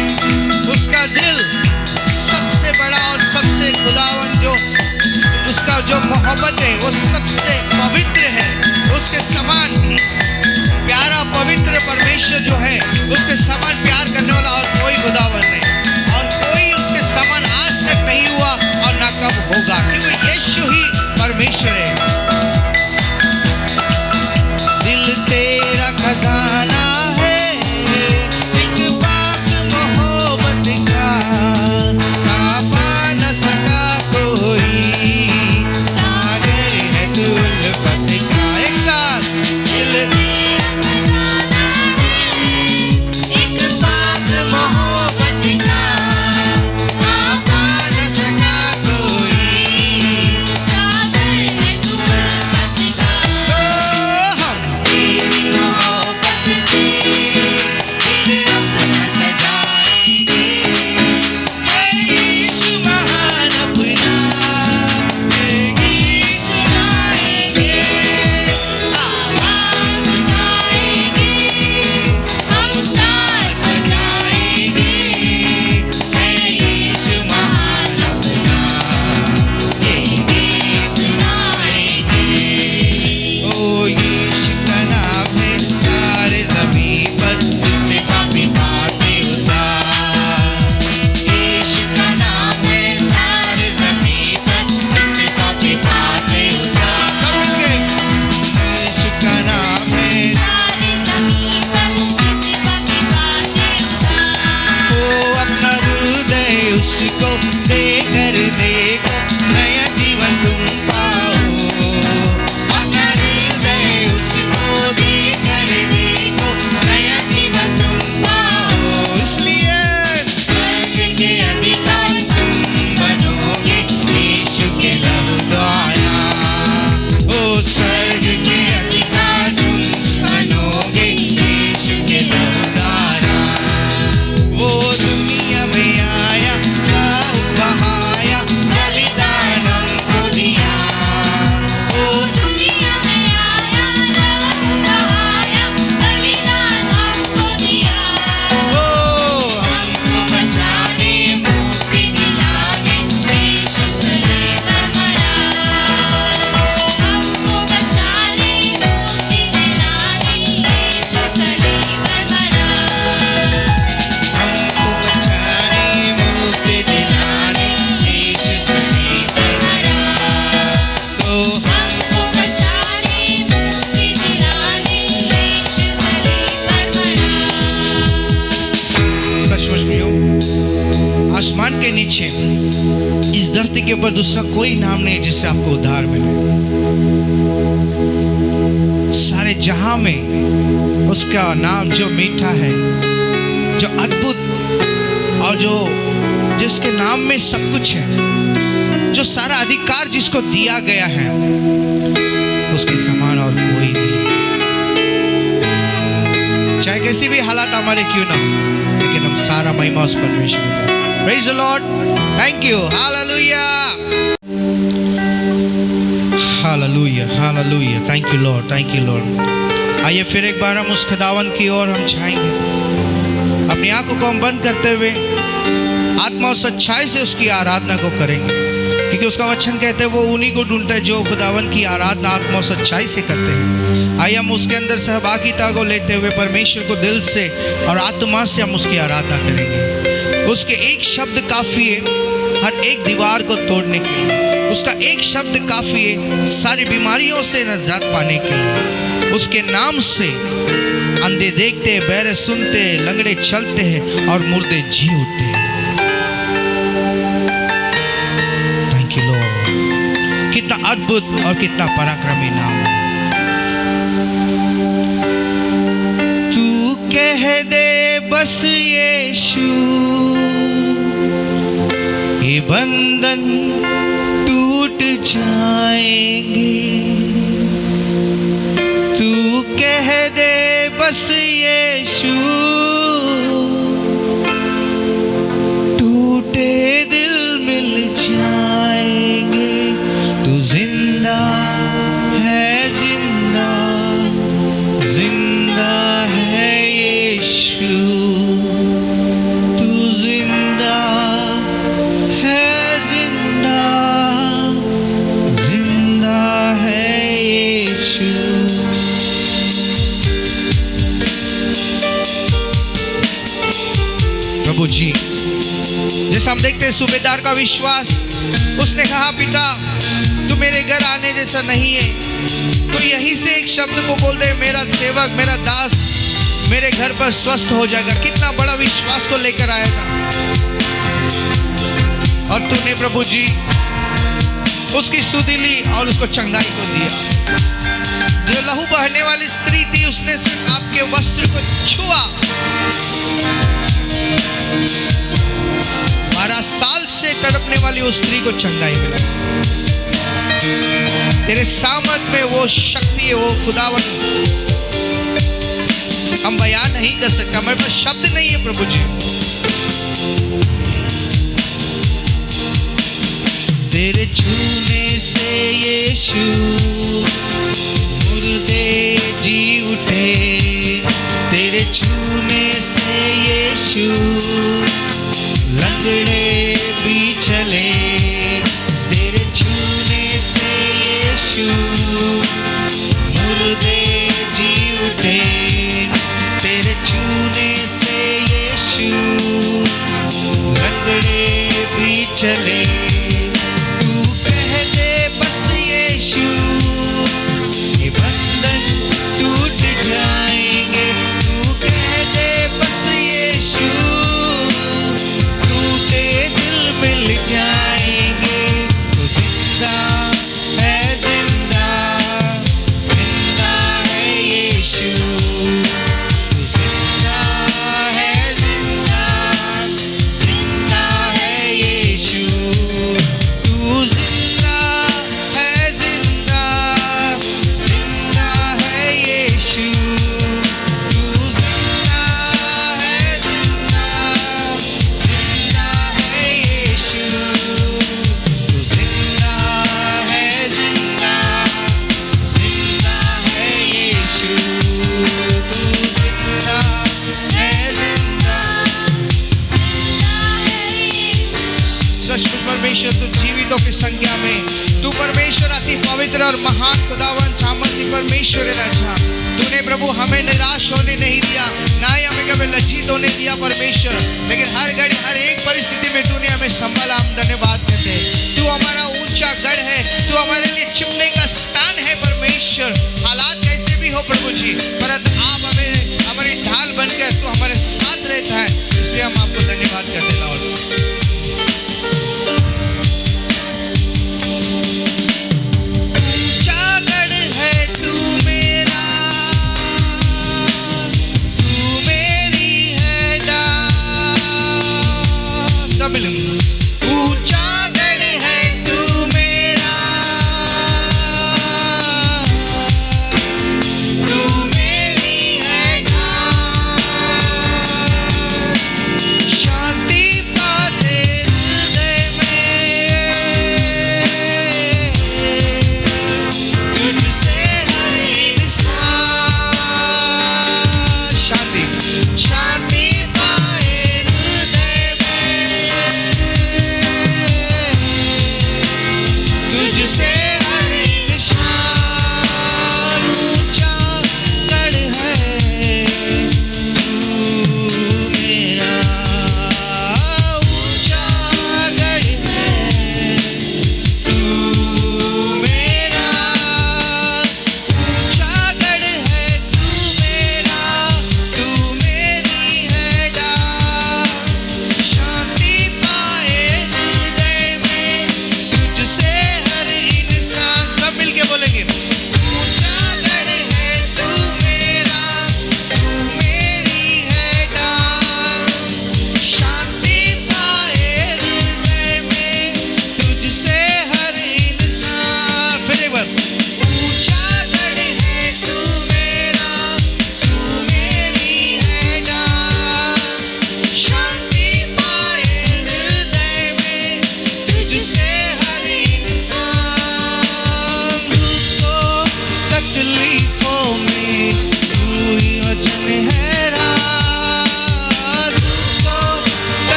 उसका दिल सबसे बड़ा और सबसे खुदावन जो उसका जो मोहब्बत है वो सबसे पवित्र है। उसके समान प्यारा पवित्र परमेश्वर जो है, उसके समान प्यार करने वाला और कोई खुदावन नहीं, और कोई उसके समान आज तक नहीं हुआ और ना कब होगा, क्योंकि यीशु ही परमेश्वर है। दिल तेरा खजाना है, एक बात मोहब्बत का, कापा न सका कोई, सागर है तू उल्फत का। एक साथ दिल एक बात मोहब्बत का, कापा न सका कोई, सागर है तू उल्फत का। हम तेरी मोहब्बत से दिल अपना सजाएंगे, यीशु महान अपना ये गीत सुनाएंगे, आवाज उठाएंगे, हम साथ बजाएंगे, यीशु महान अपना ये गीत सुनाएंगे। ओ यीशु का नाम है सारे ज़मीन पर, जिससे पापी भागे उद्धार। यीशु का नाम है सारे ज़मीन पर, जिससे पापी भागे उद्धार। सब मिलके यीशु का नाम है सारे ज़मीन पर, जिससे पापी भागे उद्धार। ओ अपना हृदय उसको देकर देखो, नया जीवन तुम पाओ। अपना हृदय उसको देकर देखो, नया जीवन तुम पाओ। इसलिए स्वर्ग के अधिकारी तुम बनोगे, यीशु के लहू द्वारा। ओ स्वर्ग के अधिकारी तुम बनोगे, यीशु के लहू द्वारा। वो दुनिया में आया, लहू बहाया, बलिदान हमको दिया। वो दुनिया में आया, लहू बहाया, बलिदान हमको दिया। ओ हमको बचाने, मुक्ति दिलाने, यीशु सलीब पर मरा। हमको बचाने, मुक्ति दिलाने, यीशु सलीब पर मरा। हमको बचाने, मुक्ति दिलाने, यीशु सलीब पर मरा। तो हमको बचाने, मुक्ति दिलाने, यीशु सलीब पर मरा। सचमुच में आसमान के नीचे इस धरती के ऊपर दूसरा कोई नाम नहीं जिससे आपको उद्धार मिले। सारे जहां में उसका नाम जो मीठा है, जो अद्भुत और जो जिसके नाम में सब कुछ है, जो सारा अधिकार जिसको दिया गया है, उसके समान और कोई नहीं। चाहे कैसी भी हालात हमारे क्यों ना हो, लेकिन हम सारा महिमा उस परमेश्वर को दें। Praise the Lord, thank you, hallelujah, hallelujah, hallelujah, thank you Lord, thank you Lord। आइए फिर एक बार हम उस खुदावन की ओर हम चाहेंगे, अपनी आंखों को हम बंद करते हुए आत्मा और सच्चाई से उसकी आराधना को करेंगे, क्योंकि उसका वचन कहते हैं वो उन्हीं को ढूंढता है जो खुदावन की आराधना आत्मा और सच्चाई से करते हैं। आइए हम उसके अंदर सहभागिता को लेते हुए परमेश्वर को दिल से और आत्मा से हम उसकी आराधना करेंगे। उसके एक शब्द काफ़ी है हर एक दीवार को तोड़ने के लिए, उसका एक शब्द काफ़ी है सारी बीमारियों से निजात पाने के लिए। उसके नाम से अंधे देखते, बहरे सुनते, लंगड़े चलते हैं और मुर्दे जी उठते हैं। थैंक यू लॉर्ड, कितना अद्भुत और कितना पराक्रमी नाम है। तू कह दे बस यीशु, ये बंधन टूट जाएंगे। तू कह दे बस यीशु, टूटे दिल मिल जाएंगे। तू जिंदा है, जिंदा जिंदा है यीशु। प्रभु जी। जैसा हम देखते हैं सूबेदार का विश्वास, उसने कहा पिता तू मेरे घर आने जैसा नहीं है, तो यहीं से एक शब्द को बोल दे, मेरा सेवक मेरा दास मेरे घर पर स्वस्थ हो जाएगा। कितना बड़ा विश्वास को लेकर आएगा। और तूने प्रभु जी उसकी सुधि ली और उसको चंगाई को दिया। जो लहू बहने वाली स्त्री थी, उसने सिर्फ आपके वस्त्र को छुआ, 12 साल से तड़पने वाली उस स्त्री को चंगाई मिला। तेरे सामर्थ में वो शक्ति है, वो खुदावन हम बयान नहीं कर सकते, हमारे पास शब्द नहीं है प्रभु जी। तेरे छूने से यीशु मुर्दे जी उठे, तेरे छूने से यीशु लंगड़े भी चले, तेरे छूने से यीशु मुर्दे जी उठे, तेरे छूने से यीशु लंगड़े भी चले। तू कह दे बस यीशु, ये बंधन टूट जाएंगे। तू कह दे बस यीशु, टूटे दिल मिल जाएंगे। तू जिंदा है, जिंदा जिंदा है यीशु, तू जिंदा है, जिंदा जिंदा है यीशु, तू जिंदा है, जिंदा जिंदा है यीशु, तू जिंदा है, जिंदा जिंदा है यीशु, तू जिंदा है, जिंदा जिंदा है यीशु, तू जिंदा है, जिंदा सचमुच परमेश्वर तू जीवितों की संख्या में, तू परमेश्वर अति पवित्र और महान खुदावन सामर्थी परमेश्वर है राजा। तूने प्रभु हमें निराश होने नहीं दिया, ना ही हमें कभी लज्जित होने दिया परमेश्वर, लेकिन हर घड़ी हर एक परिस्थिति में तूने हमें संभाला। हम धन्यवाद कहते हैं। तू हमारा ऊंचा गढ़ है, तू हमारे लिए छिपने का स्थान है परमेश्वर। हालात कैसे भी हो प्रभु जी, परंतु आप हमें हमारी ढाल बनकर तू हमारे साथ रहता है, इसलिए हम आपको धन्यवाद करते हैं लॉर्ड। ऊंचा गढ़ है तू मेरा, तू मेरी है डाल। सब मिलूंगा। ऊंचा गढ़ है तू मेरा,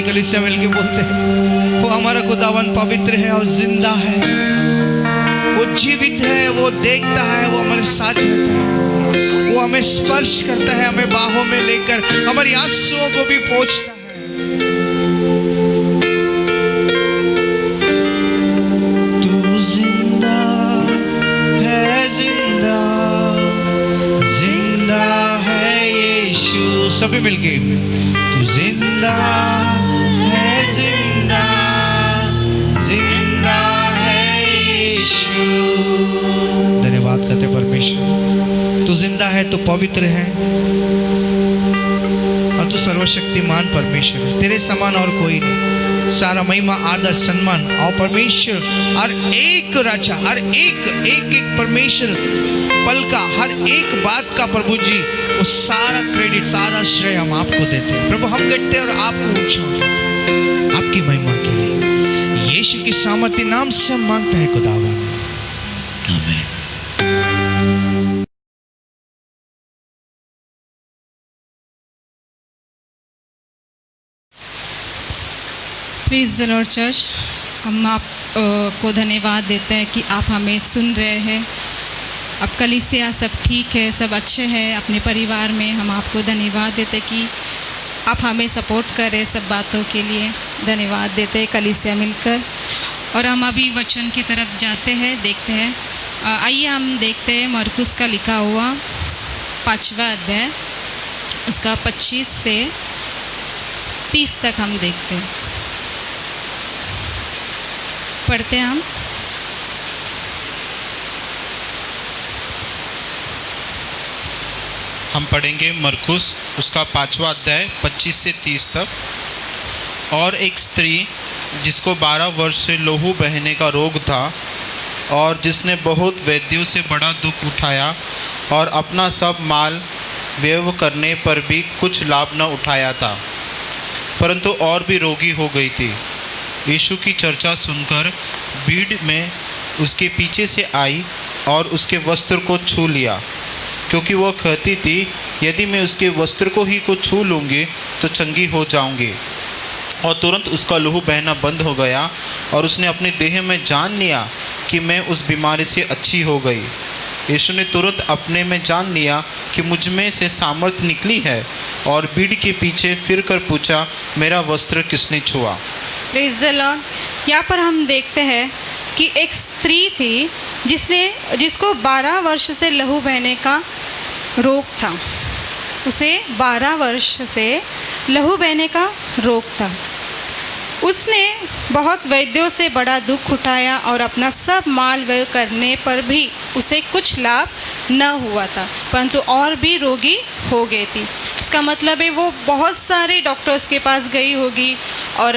कलीसिया मिलके बोलते हैं वो हमारा खुदावन पवित्र है और जिंदा है, वो जीवित है, वो देखता है, वो हमारे साथ रहता है, वो हमें स्पर्श करता है, हमें बाहों में लेकर हमारी आंसुओं को भी पोंछता है। तू जिंदा है, जिंदा जिंदा है यीशु, सभी मिलके तू जिंदा है, जिंदा जिंदा है यीशु। धन्यवाद करते परमेश्वर, तू जिंदा है, तू पवित्र है और तू सर्वशक्तिमान परमेश्वर है, तेरे समान और कोई नहीं। सारा महिमा आदर सम्मान और परमेश्वर, हर एक राजा, हर एक परमेश्वर पल का, हर एक बात का प्रभु जी वो सारा क्रेडिट, सारा श्रेय हम आपको देते हैं प्रभु। हम करते हैं और आपको ऊंचा आपकी महिमा के लिए यीशु की सामर्थ्य नाम से हम मांगते हैं खुदावन, आमीन। प्रेज़ द लॉर्ड चर्च, हम आप को धन्यवाद देते हैं कि आप हमें सुन रहे हैं। अब कलीसिया सब ठीक है, सब अच्छे हैं अपने परिवार में। हम आपको धन्यवाद देते हैं कि आप हमें सपोर्ट कर रहे सब बातों के लिए। धन्यवाद देते हैं कलीसिया मिलकर। और हम अभी वचन की तरफ जाते हैं, देखते हैं। आइए हम देखते हैं मरकुस का लिखा हुआ 5वां अध्याय, उसका 25 से 30 तक हम देखते हैं। पढ़ते हैं हम पढ़ेंगे मरकुस उसका 5वां अध्याय 25 से 30 तक। और एक स्त्री जिसको 12 वर्ष से लहू बहने का रोग था और जिसने बहुत वैद्यों से बड़ा दुख उठाया और अपना सब माल व्यय करने पर भी कुछ लाभ न उठाया था, परंतु और भी रोगी हो गई थी। यीशु की चर्चा सुनकर भीड़ में उसके पीछे से आई और उसके वस्त्र को छू लिया, क्योंकि वह कहती थी यदि मैं उसके वस्त्र को ही छू लूँगी तो चंगी हो जाऊँगी। और तुरंत उसका लहू बहना बंद हो गया और उसने अपने देह में जान लिया कि मैं उस बीमारी से अच्छी हो गई। यीशु ने तुरंत अपने में जान लिया कि मुझ में से सामर्थ्य निकली है और भीड़ के पीछे फिर कर पूछा, मेरा वस्त्र किसने छुआ। Praise the Lord. यहाँ पर हम देखते हैं कि एक स्त्री थी जिसको 12 वर्ष से लहू बहने का रोग था। उसे 12 वर्ष से लहू बहने का रोग था। उसने बहुत वैद्यों से बड़ा दुख उठाया और अपना सब माल व्यय करने पर भी उसे कुछ लाभ न हुआ था, परंतु और भी रोगी हो गई थी। इसका मतलब है वो बहुत सारे डॉक्टर्स के पास गई होगी और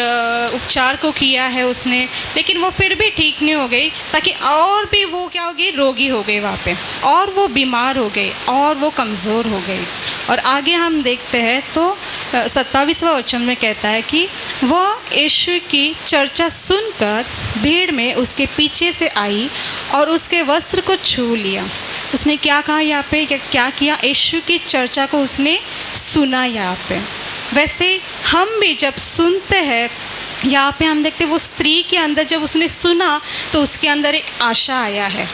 उपचार को किया है उसने, लेकिन वो फिर भी ठीक नहीं हो गई, ताकि और भी वो क्या हो गई, रोगी हो गई वहाँ पे, और वो बीमार हो गई और वो कमज़ोर हो गई। और आगे हम देखते हैं तो 27वां वचन में कहता है कि वह यीशु की चर्चा सुनकर भीड़ में उसके पीछे से आई और उसके वस्त्र को छू लिया। उसने क्या कहा यहाँ पे, क्या किया, यीशु की चर्चा को उसने सुना। यहाँ पे वैसे हम भी जब सुनते हैं, यहाँ पे हम देखते हैं वो स्त्री के अंदर जब उसने सुना तो उसके अंदर एक आशा आया है।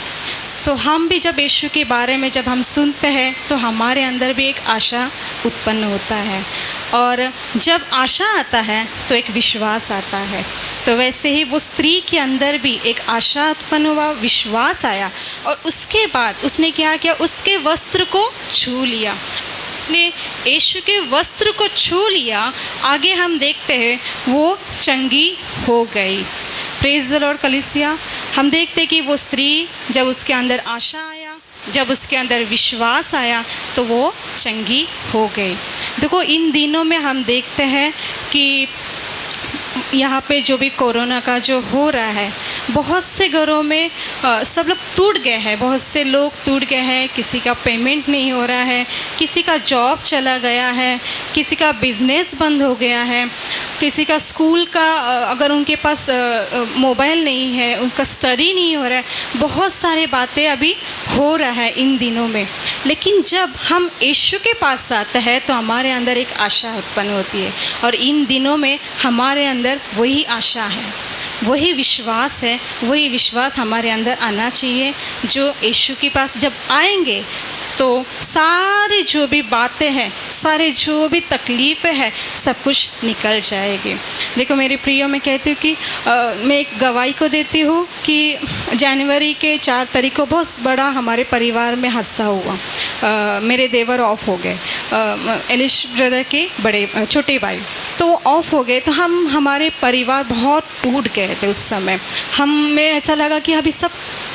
तो हम भी जब यीशु के बारे में जब हम सुनते हैं तो हमारे अंदर भी एक आशा उत्पन्न होता है, और जब आशा आता है तो एक विश्वास आता है। तो वैसे ही वो स्त्री के अंदर भी एक आशा उत्पन्न हुआ, विश्वास आया, और उसके बाद उसने क्या किया, उसके वस्त्र को छू लिया। उसने यीशु के वस्त्र को छू लिया। आगे हम देखते हैं वो चंगी हो गई। प्रेज़ द लॉर्ड कलीसिया। हम देखते हैं कि वो स्त्री जब उसके अंदर आशा आया, जब उसके अंदर विश्वास आया तो वो चंगी हो गई। देखो इन दिनों में हम देखते हैं कि यहाँ पे जो भी कोरोना का जो हो रहा है, बहुत से घरों में सब लोग टूट गए हैं, बहुत से लोग टूट गए हैं। किसी का पेमेंट नहीं हो रहा है, किसी का जॉब चला गया है, किसी का बिजनेस बंद हो गया है, किसी का स्कूल का अगर उनके पास मोबाइल नहीं है, उसका स्टडी नहीं हो रहा है, बहुत सारी बातें अभी हो रहा है इन दिनों में। लेकिन जब हम यीशु के पास आते हैं तो हमारे अंदर एक आशा उत्पन्न होती है, और इन दिनों में हमारे अंदर वही आशा है, वही विश्वास है, वही विश्वास हमारे अंदर आना चाहिए, जो यीशु के पास जब आएंगे तो सारे जो भी बातें हैं, सारे जो भी तकलीफ़ें हैं, सब कुछ निकल जाएगी। देखो मेरे प्रियो, मैं कहती हूँ कि मैं एक गवाही को देती हूँ कि जनवरी के 4 तारीख को बहुत बड़ा हमारे परिवार में हादसा हुआ। मेरे देवर ऑफ हो गए, एलिश ब्रदर के बड़े छोटे भाई, तो वो ऑफ हो गए। तो हमारे परिवार बहुत टूट गए थे उस समय। हमें ऐसा लगा कि अभी सब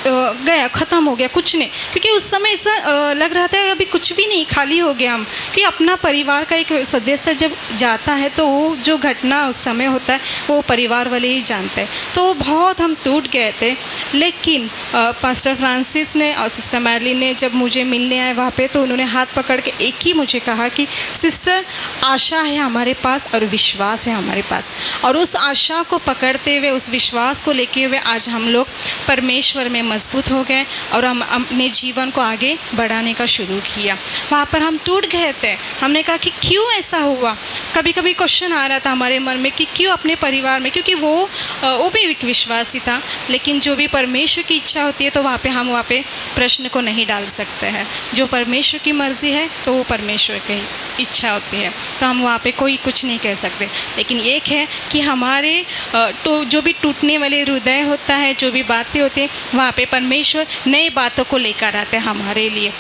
गया, ख़त्म हो गया, कुछ नहीं, क्योंकि उस समय ऐसा लग रहा था अभी कुछ भी नहीं, खाली हो गया हम। कि अपना परिवार का एक सदस्य जब जाता है तो वो जो घटना उस समय होता है वो परिवार वाले ही जानते हैं। तो बहुत हम टूट गए थे। लेकिन पास्टर फ्रांसिस ने और सिस्टर मैरलिन ने जब मुझे मिलने आए वहाँ पे, तो उन्होंने हाथ पकड़ के एक ही मुझे कहा कि सिस्टर, आशा है हमारे पास और विश्वास है हमारे पास। और उस आशा को पकड़ते हुए, उस विश्वास को लेके हुए आज हम लोग परमेश्वर में मजबूत हो गए और हम अपने जीवन को आगे बढ़ाने का शुरू किया। वहाँ पर हम टूट गए थे। हमने कहा कि क्यों ऐसा हुआ। कभी कभी क्वेश्चन आ रहा था हमारे मन में कि क्यों अपने परिवार में, क्योंकि वो भी एक विश्वासी था, लेकिन जो भी परमेश्वर की इच्छा होती है तो हम वहाँ पे प्रश्न को नहीं डाल सकते हैं। जो परमेश्वर की मर्ज़ी है तो वो परमेश्वर की इच्छा होती है, तो हम वहाँ पे कोई कुछ नहीं कह सकते। लेकिन एक है कि हमारे तो जो भी टूटने वाले हृदय होता है, जो भी बातें होती हैं, वहाँ पे परमेश्वर नई बातों को लेकर आते हैं हमारे लिए,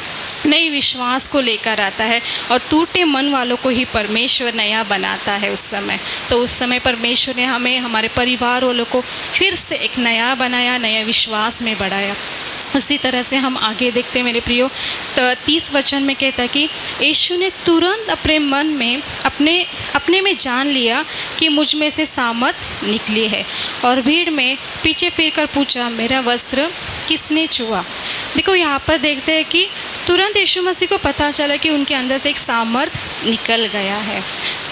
नए विश्वास को लेकर आता है, और टूटे मन वालों को ही परमेश्वर नया बनाता है उस समय। तो उस समय परमेश्वर ने हमें, हमारे परिवार वालों को फिर से एक नया बनाया, नया विश्वास में बढ़ाया। उसी तरह से हम आगे देखते हैं मेरे प्रियो, तो 30 वचन में कहता है कि यीशु ने तुरंत अपने मन में अपने में जान लिया कि मुझ में से सामर्थ निकली है, और भीड़ में पीछे फिरकर पूछा, मेरा वस्त्र किसने छुआ। देखो यहाँ पर देखते हैं कि तुरंत यीशु मसीह को पता चला कि उनके अंदर से एक सामर्थ निकल गया है।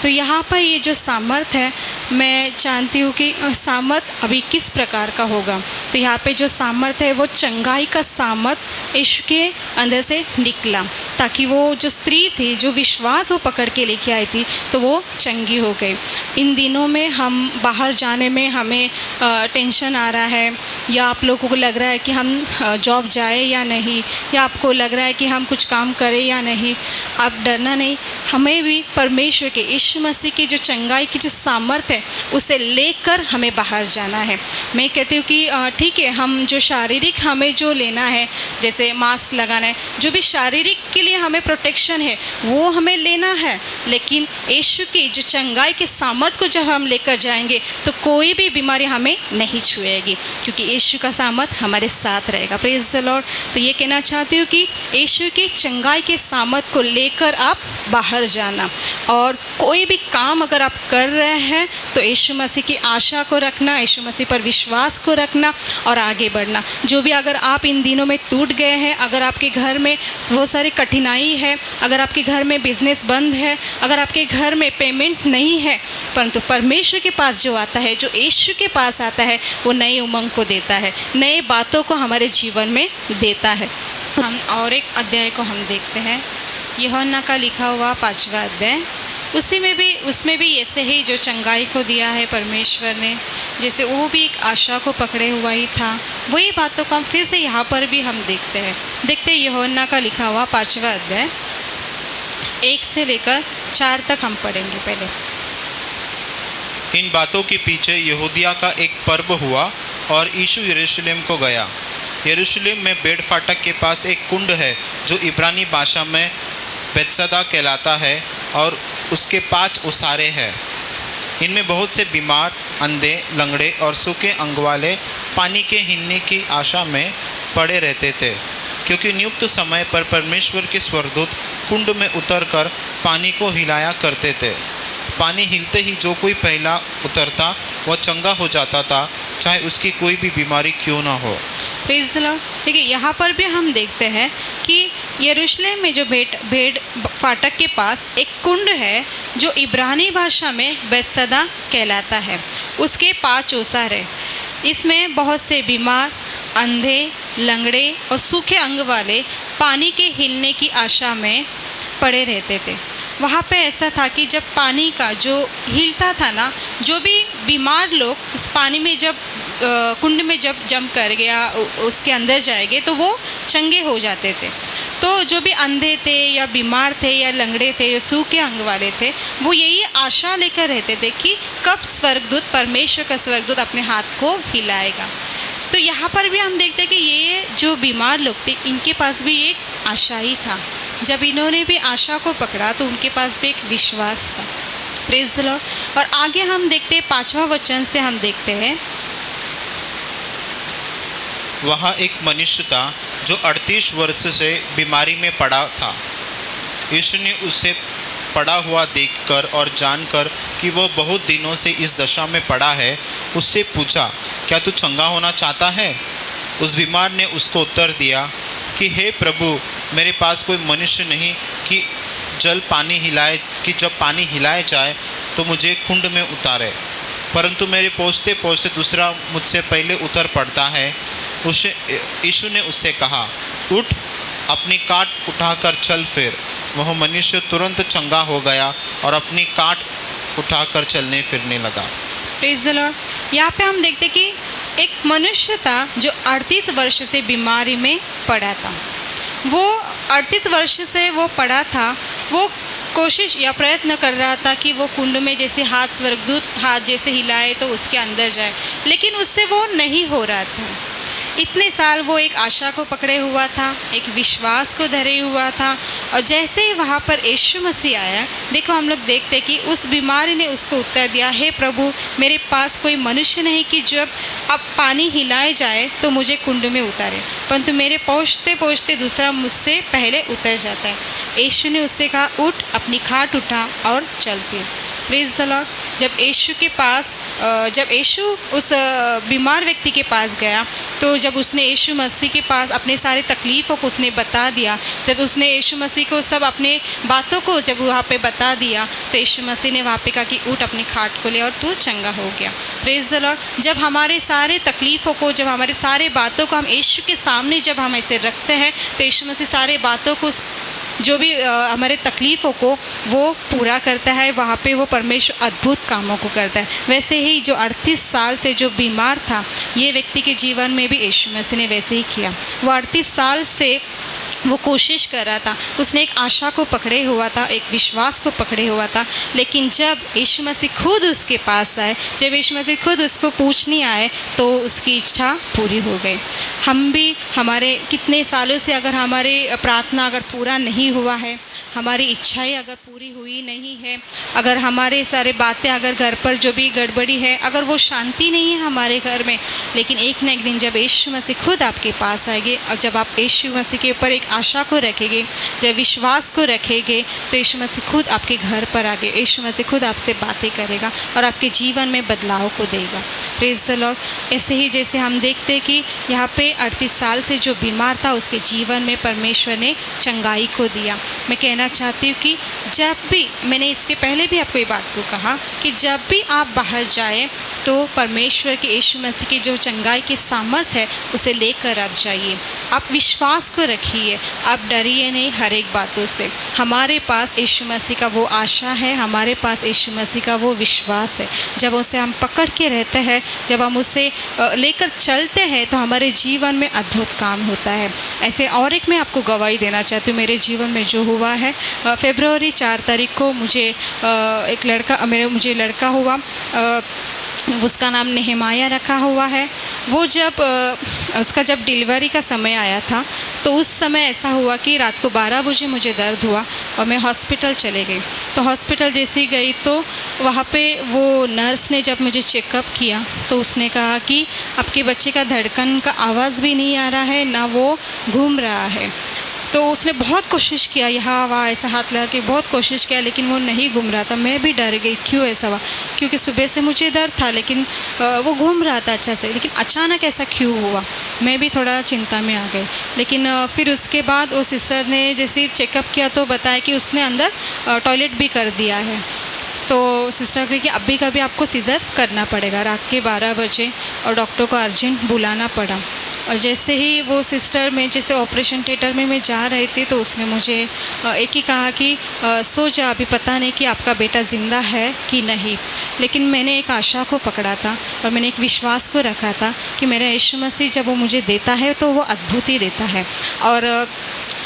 तो यहाँ पर ये जो सामर्थ है, मैं जानती हूँ कि सामर्थ अभी किस प्रकार का होगा। तो यहाँ पे जो सामर्थ है वो चंगाई का सामर्थ यीशु के अंदर से निकला, ताकि वो जो स्त्री थी, जो विश्वास वो पकड़ के लेके आई थी, तो वो चंगी हो गई। इन दिनों में हम बाहर जाने में हमें टेंशन आ रहा है, या आप लोगों को लग रहा है कि हम जॉब जाए या नहीं, या आपको लग रहा है कि हम कुछ काम करें या नहीं, आप डरना नहीं। हमें भी परमेश्वर के, यीशु मसीह की जो चंगाई की जो सामर्थ है, उसे लेकर हमें बाहर जाना है। मैं कहती हूँ कि ठीक है, हम जो शारीरिक हमें जो लेना है, जैसे मास्क लगाना है, जो भी शारीरिक के लिए हमें प्रोटेक्शन है वो हमें लेना है, लेकिन यीशु की जो चंगाई के सामर्थ को जब हम लेकर जाएंगे तो कोई भी बीमारी हमें नहीं छुएगी, क्योंकि यीशु का सामर्थ हमारे साथ रहेगा। Praise the Lord. तो ये कहना चाहती हूँ कि यीशु की चंगाई के सामर्थ को लेकर आप बाहर जाना, और कोई भी काम अगर आप कर रहे हैं तो यीशु मसीह की आशा को रखना, यीशु मसीह पर विश्वास को रखना और आगे बढ़ना। जो भी अगर आप इन दिनों में टूट गए हैं, अगर आपके घर में बहुत सारी कठिनाई है, अगर आपके घर में बिजनेस बंद है, अगर आपके घर में पेमेंट नहीं है, परंतु परमेश्वर के पास जो आता है, जो यीशु के पास आता है, वो नई उमंग को देता है, नए बातों को हमारे जीवन में देता है। हम और एक अध्याय को हम देखते हैं, यूहन्ना का लिखा हुआ 5वां अध्याय। उसमें भी ऐसे ही जो चंगाई को दिया है परमेश्वर ने, जैसे वो भी एक आशा को पकड़े हुआ ही था, वही बातों को हम फिर से यहाँ पर भी हम देखते हैं। यूहन्ना का लिखा हुआ 5वां अध्याय 1 से लेकर 4 तक हम पढ़ेंगे। पहले इन बातों के पीछे यहूदिया का एक पर्व हुआ और यीशु यरूशलेम को गया। यरूशलेम में बेड़ फाटक के पास एक कुंड है जो इब्रानी भाषा में बेतसदा कहलाता है, और उसके 5 उसारे हैं। इनमें बहुत से बीमार, अंधे, लंगड़े और सूखे अंग वाले पानी के हिलने की आशा में पड़े रहते थे, क्योंकि नियुक्त समय पर परमेश्वर के स्वर्गदूत कुंड में उतरकर पानी को हिलाया करते थे। पानी हिलते ही जो कोई पहला उतरता वह चंगा हो जाता था, चाहे उसकी कोई भी बीमारी क्यों ना हो। Praise the Lord. देखिए यहाँ पर भी हम देखते हैं कि यरूशलेम में जो भेड़ फाटक के पास एक कुंड है जो इब्रानी भाषा में बेतसदा कहलाता है। उसके 5 ओसार है। इसमें बहुत से बीमार, अंधे, लंगड़े और सूखे अंग वाले पानी के हिलने की आशा में पड़े रहते थे। वहाँ पे ऐसा था कि जब पानी का जो हिलता था ना, जो भी बीमार लोग इस पानी में जब कुंड में जब जंप कर गया उसके अंदर जाएंगे तो वो चंगे हो जाते थे। तो जो भी अंधे थे या बीमार थे या लंगड़े थे या सूखे अंग वाले थे, वो यही आशा लेकर रहते थे कि कब स्वर्गदूत, परमेश्वर का स्वर्गदूत अपने हाथ को हिलाएगा। तो यहाँ पर भी हम देखते हैं कि ये जो बीमार लोग थे, इनके पास भी एक आशा ही था। जब इन्होंने भी आशा को पकड़ा तो उनके पास भी एक विश्वास था। Praise the Lord. और आगे हम देखते हैं 5वां वचन से हम देखते हैं, वहाँ एक मनुष्य था जो 38 वर्ष से बीमारी में पड़ा था। यीशु ने उसे पड़ा हुआ देखकर और जानकर कि वो बहुत दिनों से इस दशा में पड़ा है, उससे पूछा, क्या तू चंगा होना चाहता है? उस बीमार ने उसको उत्तर दिया कि हे प्रभु, मेरे पास कोई मनुष्य नहीं कि जब पानी हिलाए जाए तो मुझे कुंड में उतारे, परंतु मेरे पहुँचते पहुँचते दूसरा मुझसे पहले उतर पड़ता है। यीशु ने उससे कहा, उठ, अपनी काट उठाकर चल फिर। वह मनुष्य तुरंत चंगा हो गया और अपनी काट उठाकर चलने फिरने लगा। Praise the Lord. यहाँ पे हम देखते कि एक मनुष्य था जो 38 वर्ष से बीमारी में पड़ा था। वो 38 वर्ष से वो पड़ा था। वो कोशिश या प्रयत्न कर रहा था कि वो कुंड में जैसे स्वर्गदूत हाथ जैसे हिलाए तो उसके अंदर जाए, लेकिन उससे वो नहीं हो रहा था। इतने साल वो एक आशा को पकड़े हुआ था, एक विश्वास को धरे हुआ था। और जैसे ही वहाँ पर यीशु मसीह आया, देखो हम लोग देखते कि उस बीमारी ने उसको उत्तर दिया, हे प्रभु, मेरे पास कोई मनुष्य नहीं कि जब अब पानी हिलाए जाए तो मुझे कुंड में उतारे, परंतु मेरे पहुँचते पहुँचते दूसरा मुझसे पहले उतर जाता है। यीशु ने उससे कहा, उठ, अपनी खाट उठा और चल फिर। Praise the Lord. जब यीशु उस बीमार व्यक्ति के पास गया, तो जब उसने यीशु मसीह के पास अपने सारे तकलीफ़ों को उसने बता दिया, जब उसने यीशु मसीह को सब अपने बातों को जब वहाँ पे बता दिया, तो यीशु मसीह ने वहाँ पे कहा कि उठ, अपनी खाट को ले और तू चंगा हो गया। Praise the Lord. जब हमारे सारे तकलीफ़ों को, जब हमारे सारे बातों को हम यीशु के सामने जब हम ऐसे रखते हैं, तो यीशु मसीह सारे बातों को, जो भी हमारे तकलीफ़ों को वो पूरा करता है। वहाँ पे वो परमेश्वर अद्भुत कामों को करता है। वैसे ही जो 38 साल से जो बीमार था, ये व्यक्ति के जीवन में भी यीशु मसीह ने वैसे ही किया। वो 38 साल से वो कोशिश कर रहा था, उसने एक आशा को पकड़े हुआ था, एक विश्वास को पकड़े हुआ था, लेकिन जब यीशु मसीह खुद उसके पास आए, जब यीशु मसीह खुद उसको पूछने आए, तो उसकी इच्छा पूरी हो गई। हम भी हमारे कितने सालों से अगर हमारे प्रार्थना अगर पूरा नहीं हुआ है, हमारी इच्छाएं अगर पूरी हुई नहीं है, अगर हमारे सारे बातें, अगर घर पर जो भी गड़बड़ी है, अगर वो शांति नहीं है हमारे घर में, लेकिन एक न एक दिन जब यीशु मसीह खुद आपके पास आएंगे और जब आप यीशु मसीह के ऊपर एक आशा को रखेंगे, जब विश्वास को रखेंगे, तो यीशु मसीह खुद आपके घर पर आगे, यीशु मसीह खुद आपसे बातें करेगा और आपके जीवन में बदलाव को देगा। Praise the Lord. ऐसे ही जैसे हम देखते हैं कि यहाँ पे 38 साल से जो बीमार था, उसके जीवन में परमेश्वर ने चंगाई को दिया। मैं कहना चाहती हूँ कि जब भी, मैंने इसके पहले भी आपको ये बात को कहा कि जब भी आप बाहर जाएं, तो परमेश्वर के यीशु मसीह की जो चंगाई की सामर्थ है, उसे लेकर आप जाइए। आप विश्वास को रखिए, आप डरिए नहीं हर एक बातों से। हमारे पास यीशु मसीह का वो आशा है, हमारे पास यीशु मसीह का वो विश्वास है। जब उसे हम पकड़ के रहते हैं, जब हम उसे लेकर चलते हैं, तो हमारे जीवन में अद्भुत काम होता है। ऐसे और एक मैं आपको गवाही देना चाहती हूँ मेरे जीवन में जो हुआ है। फरवरी 4 तारीख को मुझे मुझे लड़का हुआ, उसका नाम नेहमाया रखा हुआ है। वो जब उसका जब डिलीवरी का समय आया था, तो उस समय ऐसा हुआ कि रात को 12 बजे मुझे दर्द हुआ और मैं हॉस्पिटल चले गई। तो हॉस्पिटल जैसे ही गई, तो वहाँ पे वो नर्स ने जब मुझे चेकअप किया, तो उसने कहा कि आपके बच्चे का धड़कन का आवाज़ भी नहीं आ रहा है, ना वो घूम रहा है। तो उसने बहुत कोशिश किया, यहाँ वहाँ ऐसा हाथ लगा के बहुत कोशिश किया, लेकिन वो नहीं घूम रहा था। मैं भी डर गई, क्यों ऐसा हुआ? क्योंकि सुबह से मुझे डर था, लेकिन वो घूम रहा था अच्छा से, लेकिन अचानक ऐसा क्यों हुआ? मैं भी थोड़ा चिंता में आ गई। लेकिन फिर उसके बाद वो सिस्टर ने जैसे चेकअप किया तो बताया कि उसने अंदर टॉयलेट भी कर दिया है। तो सिस्टर कही कि अभी कभी आपको सीज़र करना पड़ेगा, रात के 12 बजे, और डॉक्टर को अर्जेंट बुलाना पड़ा। और जैसे ही वो सिस्टर में जैसे ऑपरेशन थिएटर में मैं जा रही थी, तो उसने मुझे एक ही कहा कि सो जा, अभी पता नहीं कि आपका बेटा ज़िंदा है कि नहीं। लेकिन मैंने एक आशा को पकड़ा था और मैंने एक विश्वास को रखा था कि मेरा यीशु मसीह जब वो मुझे देता है तो वो अद्भुत ही देता है। और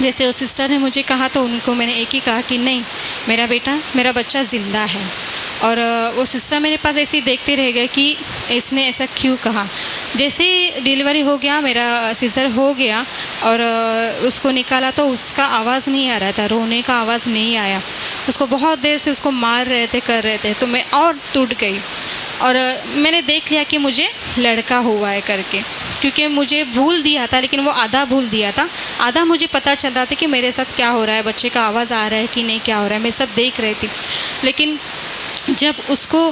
जैसे वो सिस्टर ने मुझे कहा तो उनको मैंने एक ही कहा कि नहीं, मेरा बच्चा ज़िंदा है। और वो सिस्टर मेरे पास ऐसे ही देखते रह गए कि इसने ऐसा क्यों कहा। जैसे ही डिलीवरी हो गया, मेरा सीज़र हो गया और उसको निकाला तो उसका आवाज़ नहीं आ रहा था, रोने का आवाज़ नहीं आया। उसको बहुत देर से उसको मार रहे थे, कर रहे थे, तो मैं और टूट गई। और मैंने देख लिया कि मुझे लड़का हुआ है करके, क्योंकि मुझे भूल दिया था, लेकिन वो आधा भूल दिया था, आधा मुझे पता चल रहा था कि मेरे साथ क्या हो रहा है, बच्चे का आवाज़ आ रहा है कि नहीं, क्या हो रहा है, मैं सब देख रही थी। लेकिन जब उसको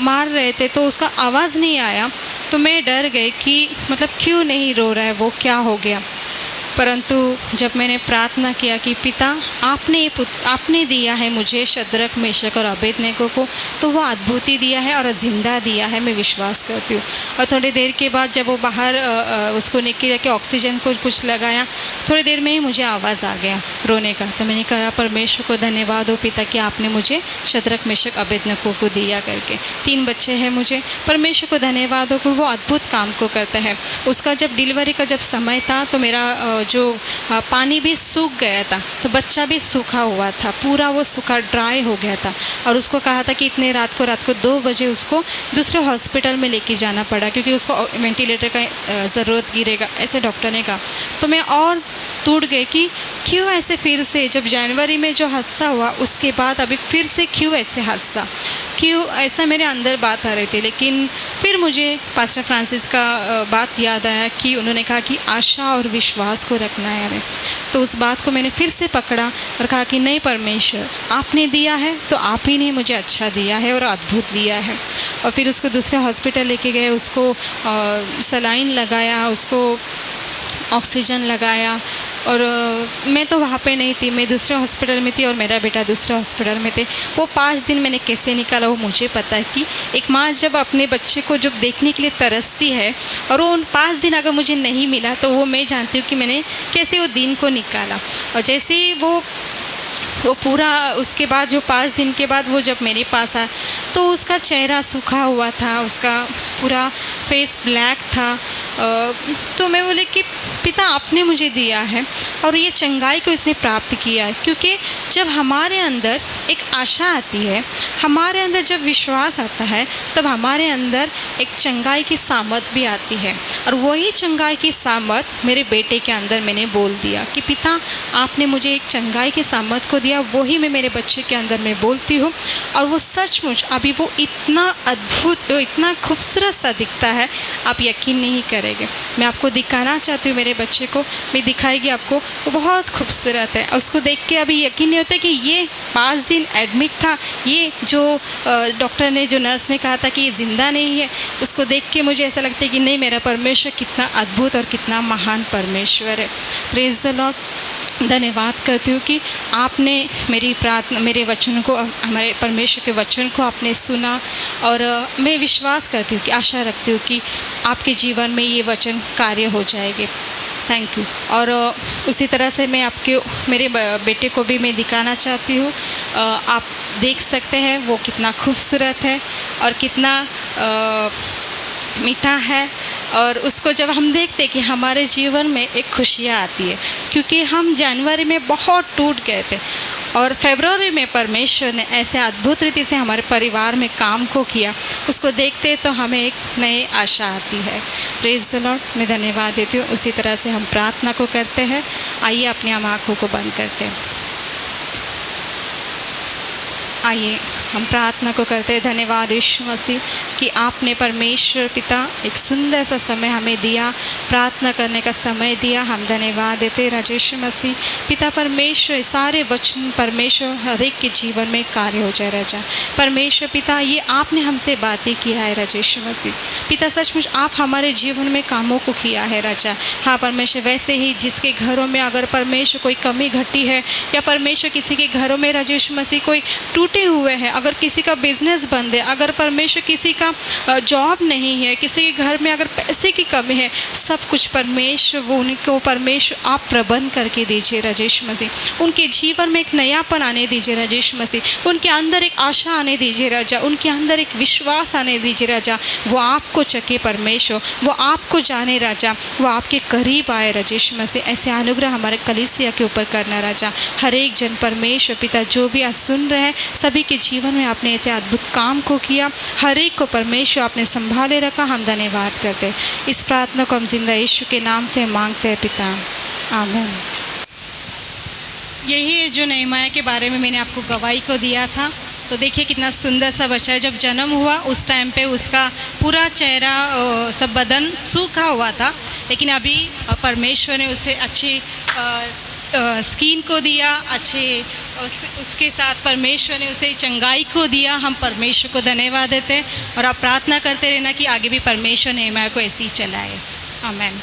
मार रहे थे तो उसका आवाज़ नहीं आया, तो मैं डर गई कि मतलब क्यों नहीं रो रहा है, वो क्या हो गया। परंतु जब मैंने प्रार्थना किया कि पिता आपने दिया है मुझे शद्रक, मेशक और अबेदनेगो को, तो वो अद्भुत ही दिया है और ज़िंदा दिया है, मैं विश्वास करती हूँ। और थोड़ी देर के बाद जब वो बाहर उसको निकल के ऑक्सीजन को कुछ लगाया, थोड़ी देर में ही मुझे आवाज़ आ गया रोने का। तो मैंने कहा परमेश्वर को धन्यवाद हो पिता कि आपने मुझे शद्रक, मेशक, अबेदनेगो को दिया करके। 3 बच्चे हैं मुझे, परमेश्वर को धन्यवाद हो कि वो अद्भुत काम को करता है। उसका जब डिलीवरी का जब समय था तो मेरा जो पानी भी सूख गया था, तो बच्चा भी सूखा हुआ था, पूरा वो सूखा ड्राई हो गया था। और उसको कहा था कि इतने रात को 2 बजे उसको दूसरे हॉस्पिटल में लेके जाना पड़ा, क्योंकि उसको वेंटिलेटर का ज़रूरत गिरेगा, ऐसे डॉक्टर ने कहा। तो मैं और टूट गई कि क्यों ऐसे फिर से, जब जनवरी में जो हादसा हुआ उसके बाद अभी फिर से क्यों ऐसे हादसा, क्यों ऐसा मेरे अंदर बात आ रही थी। लेकिन फिर मुझे पास्टर फ्रांसिस का बात याद आया कि उन्होंने कहा कि आशा और विश्वास को रखना है हमें। तो उस बात को मैंने फिर से पकड़ा और कहा कि नहीं परमेश्वर, आपने दिया है तो आप ही ने मुझे अच्छा दिया है और अद्भुत दिया है। और फिर उसको दूसरे हॉस्पिटल लेके गए, उसको सलाइन लगाया, उसको ऑक्सीजन लगाया। और मैं तो वहाँ पे नहीं थी, मैं दूसरे हॉस्पिटल में थी और मेरा बेटा दूसरे हॉस्पिटल में थे। वो 5 दिन मैंने कैसे निकाला वो मुझे पता है कि एक माँ जब अपने बच्चे को जब देखने के लिए तरसती है, और वो उन 5 दिन अगर मुझे नहीं मिला तो वो मैं जानती हूँ कि मैंने कैसे वो दिन को निकाला। और जैसे ही वो पूरा उसके बाद जो 5 दिन के बाद वो जब मेरे पास आया तो उसका चेहरा सूखा हुआ था, उसका पूरा फेस ब्लैक था। तो मैं बोले कि पिता आपने मुझे दिया है और ये चंगाई को इसने प्राप्त किया है, क्योंकि जब हमारे अंदर एक आशा आती है, हमारे अंदर जब विश्वास आता है, तब हमारे अंदर एक चंगाई की सामर्थ भी आती है। और वही चंगाई की सामर्थ मेरे बेटे के अंदर मैंने बोल दिया कि पिता आपने मुझे एक चंगाई की सामर्थ को दिया, वही मैं मेरे बच्चे के अंदर मैं बोलती हूँ। और वो सचमुच अभी वो इतना अद्भुत, इतना खूबसूरत सा दिखता है, आप यकीन नहीं करेंगे। मैं आपको दिखाना चाहती हूँ मेरे बच्चे को, मैं दिखाएगी आपको, वो बहुत खूबसूरत है। उसको देख के अभी यकीन नहीं होता कि ये 5 दिन एडमिट था, ये जो डॉक्टर ने, जो नर्स ने कहा था कि ये ज़िंदा नहीं है, उसको देख के मुझे ऐसा लगता है कि नहीं, मेरा परमेश्वर कितना अद्भुत और कितना महान परमेश्वर है। Praise the Lord. धन्यवाद करती हूँ कि आपने मेरी प्रार्थना, मेरे वचन को, हमारे परमेश्वर के वचन को आपने सुना। और मैं विश्वास करती हूँ कि आशा रखती हूँ कि आपके जीवन में ये वचन कार्य हो जाएंगे। Thank you. और उसी तरह से मैं मेरे बेटे को भी मैं दिखाना चाहती हूँ। आप देख सकते हैं वो कितना खूबसूरत है और कितना मीठा है। और उसको जब हम देखते कि हमारे जीवन में एक खुशियाँ आती है, क्योंकि हम जनवरी में बहुत टूट गए थे और फरवरी में परमेश्वर ने ऐसे अद्भुत रीति से हमारे परिवार में काम को किया, उसको देखते तो हमें एक नई आशा आती है। Praise the Lord. मैं धन्यवाद देती हूँ। उसी तरह से हम प्रार्थना को करते हैं। आइए अपनी हम आँखों को बंद करते हैं। आइए हम प्रार्थना को करते हैं। धन्यवाद यीशु मसीह कि आपने परमेश्वर पिता एक सुंदर सा समय हमें दिया, प्रार्थना करने का समय दिया। हम धन्यवाद देते राजेश मसीह। पिता परमेश्वर सारे वचन परमेश्वर हर एक के जीवन में कार्य हो जाए राजा। परमेश्वर पिता ये आपने हमसे बातें किया है राजेश मसीह। पिता सचमुच आप हमारे जीवन में कामों को किया है राजा। हाँ परमेश्वर, वैसे ही जिसके घरों में अगर परमेश्वर कोई कमी घटी है या परमेश्वर किसी के घरों में राजेश मसीह कोई टूटे हुए हैं, अगर किसी का बिजनेस बंद है, अगर परमेश्वर किसी का जॉब नहीं है, किसी के घर में अगर पैसे की कमी है, सब कुछ परमेश्वर वो उनको परमेश्वर आप प्रबंध करके दीजिए राजेश मसीह। उनके जीवन में एक नयापन आने दीजिए राजेश मसीह। उनके अंदर एक आशा आने दीजिए राजा। उनके अंदर एक विश्वास आने दीजिए राजा। वो आपको चखे परमेश्वर, वो आपको जाने राजा, वो आपके करीब आए राजेश मसीह। ऐसे अनुग्रह हमारे कलीसिया के ऊपर करना राजा। हर एक जन परमेश्वर पिता जो भी आज सुन रहे हैं, सभी के जीवन में आपने ऐसे अद्भुत काम को किया, हर एक को परमेश्वर आपने संभाले रखा। हम धन्यवाद करते हैं। इस प्रार्थना को हम जिंदा यीशु के नाम से मांगते हैं पिता, आमीन। यही है जो नehemiah के बारे में मैंने आपको गवाही को दिया था। तो देखिए कितना सुंदर सा बच्चा है। जब जन्म हुआ उस टाइम पे उसका पूरा चेहरा सब बदन सूखा हुआ था, लेकिन अभी परमेश्वर ने उसे अच्छी स्किन को दिया, अच्छे उसके साथ परमेश्वर ने उसे चंगाई को दिया। हम परमेश्वर को धन्यवाद देते हैं और आप प्रार्थना करते रहना कि आगे भी परमेश्वर nehemiah को ऐसे ही चलाए। आमीन।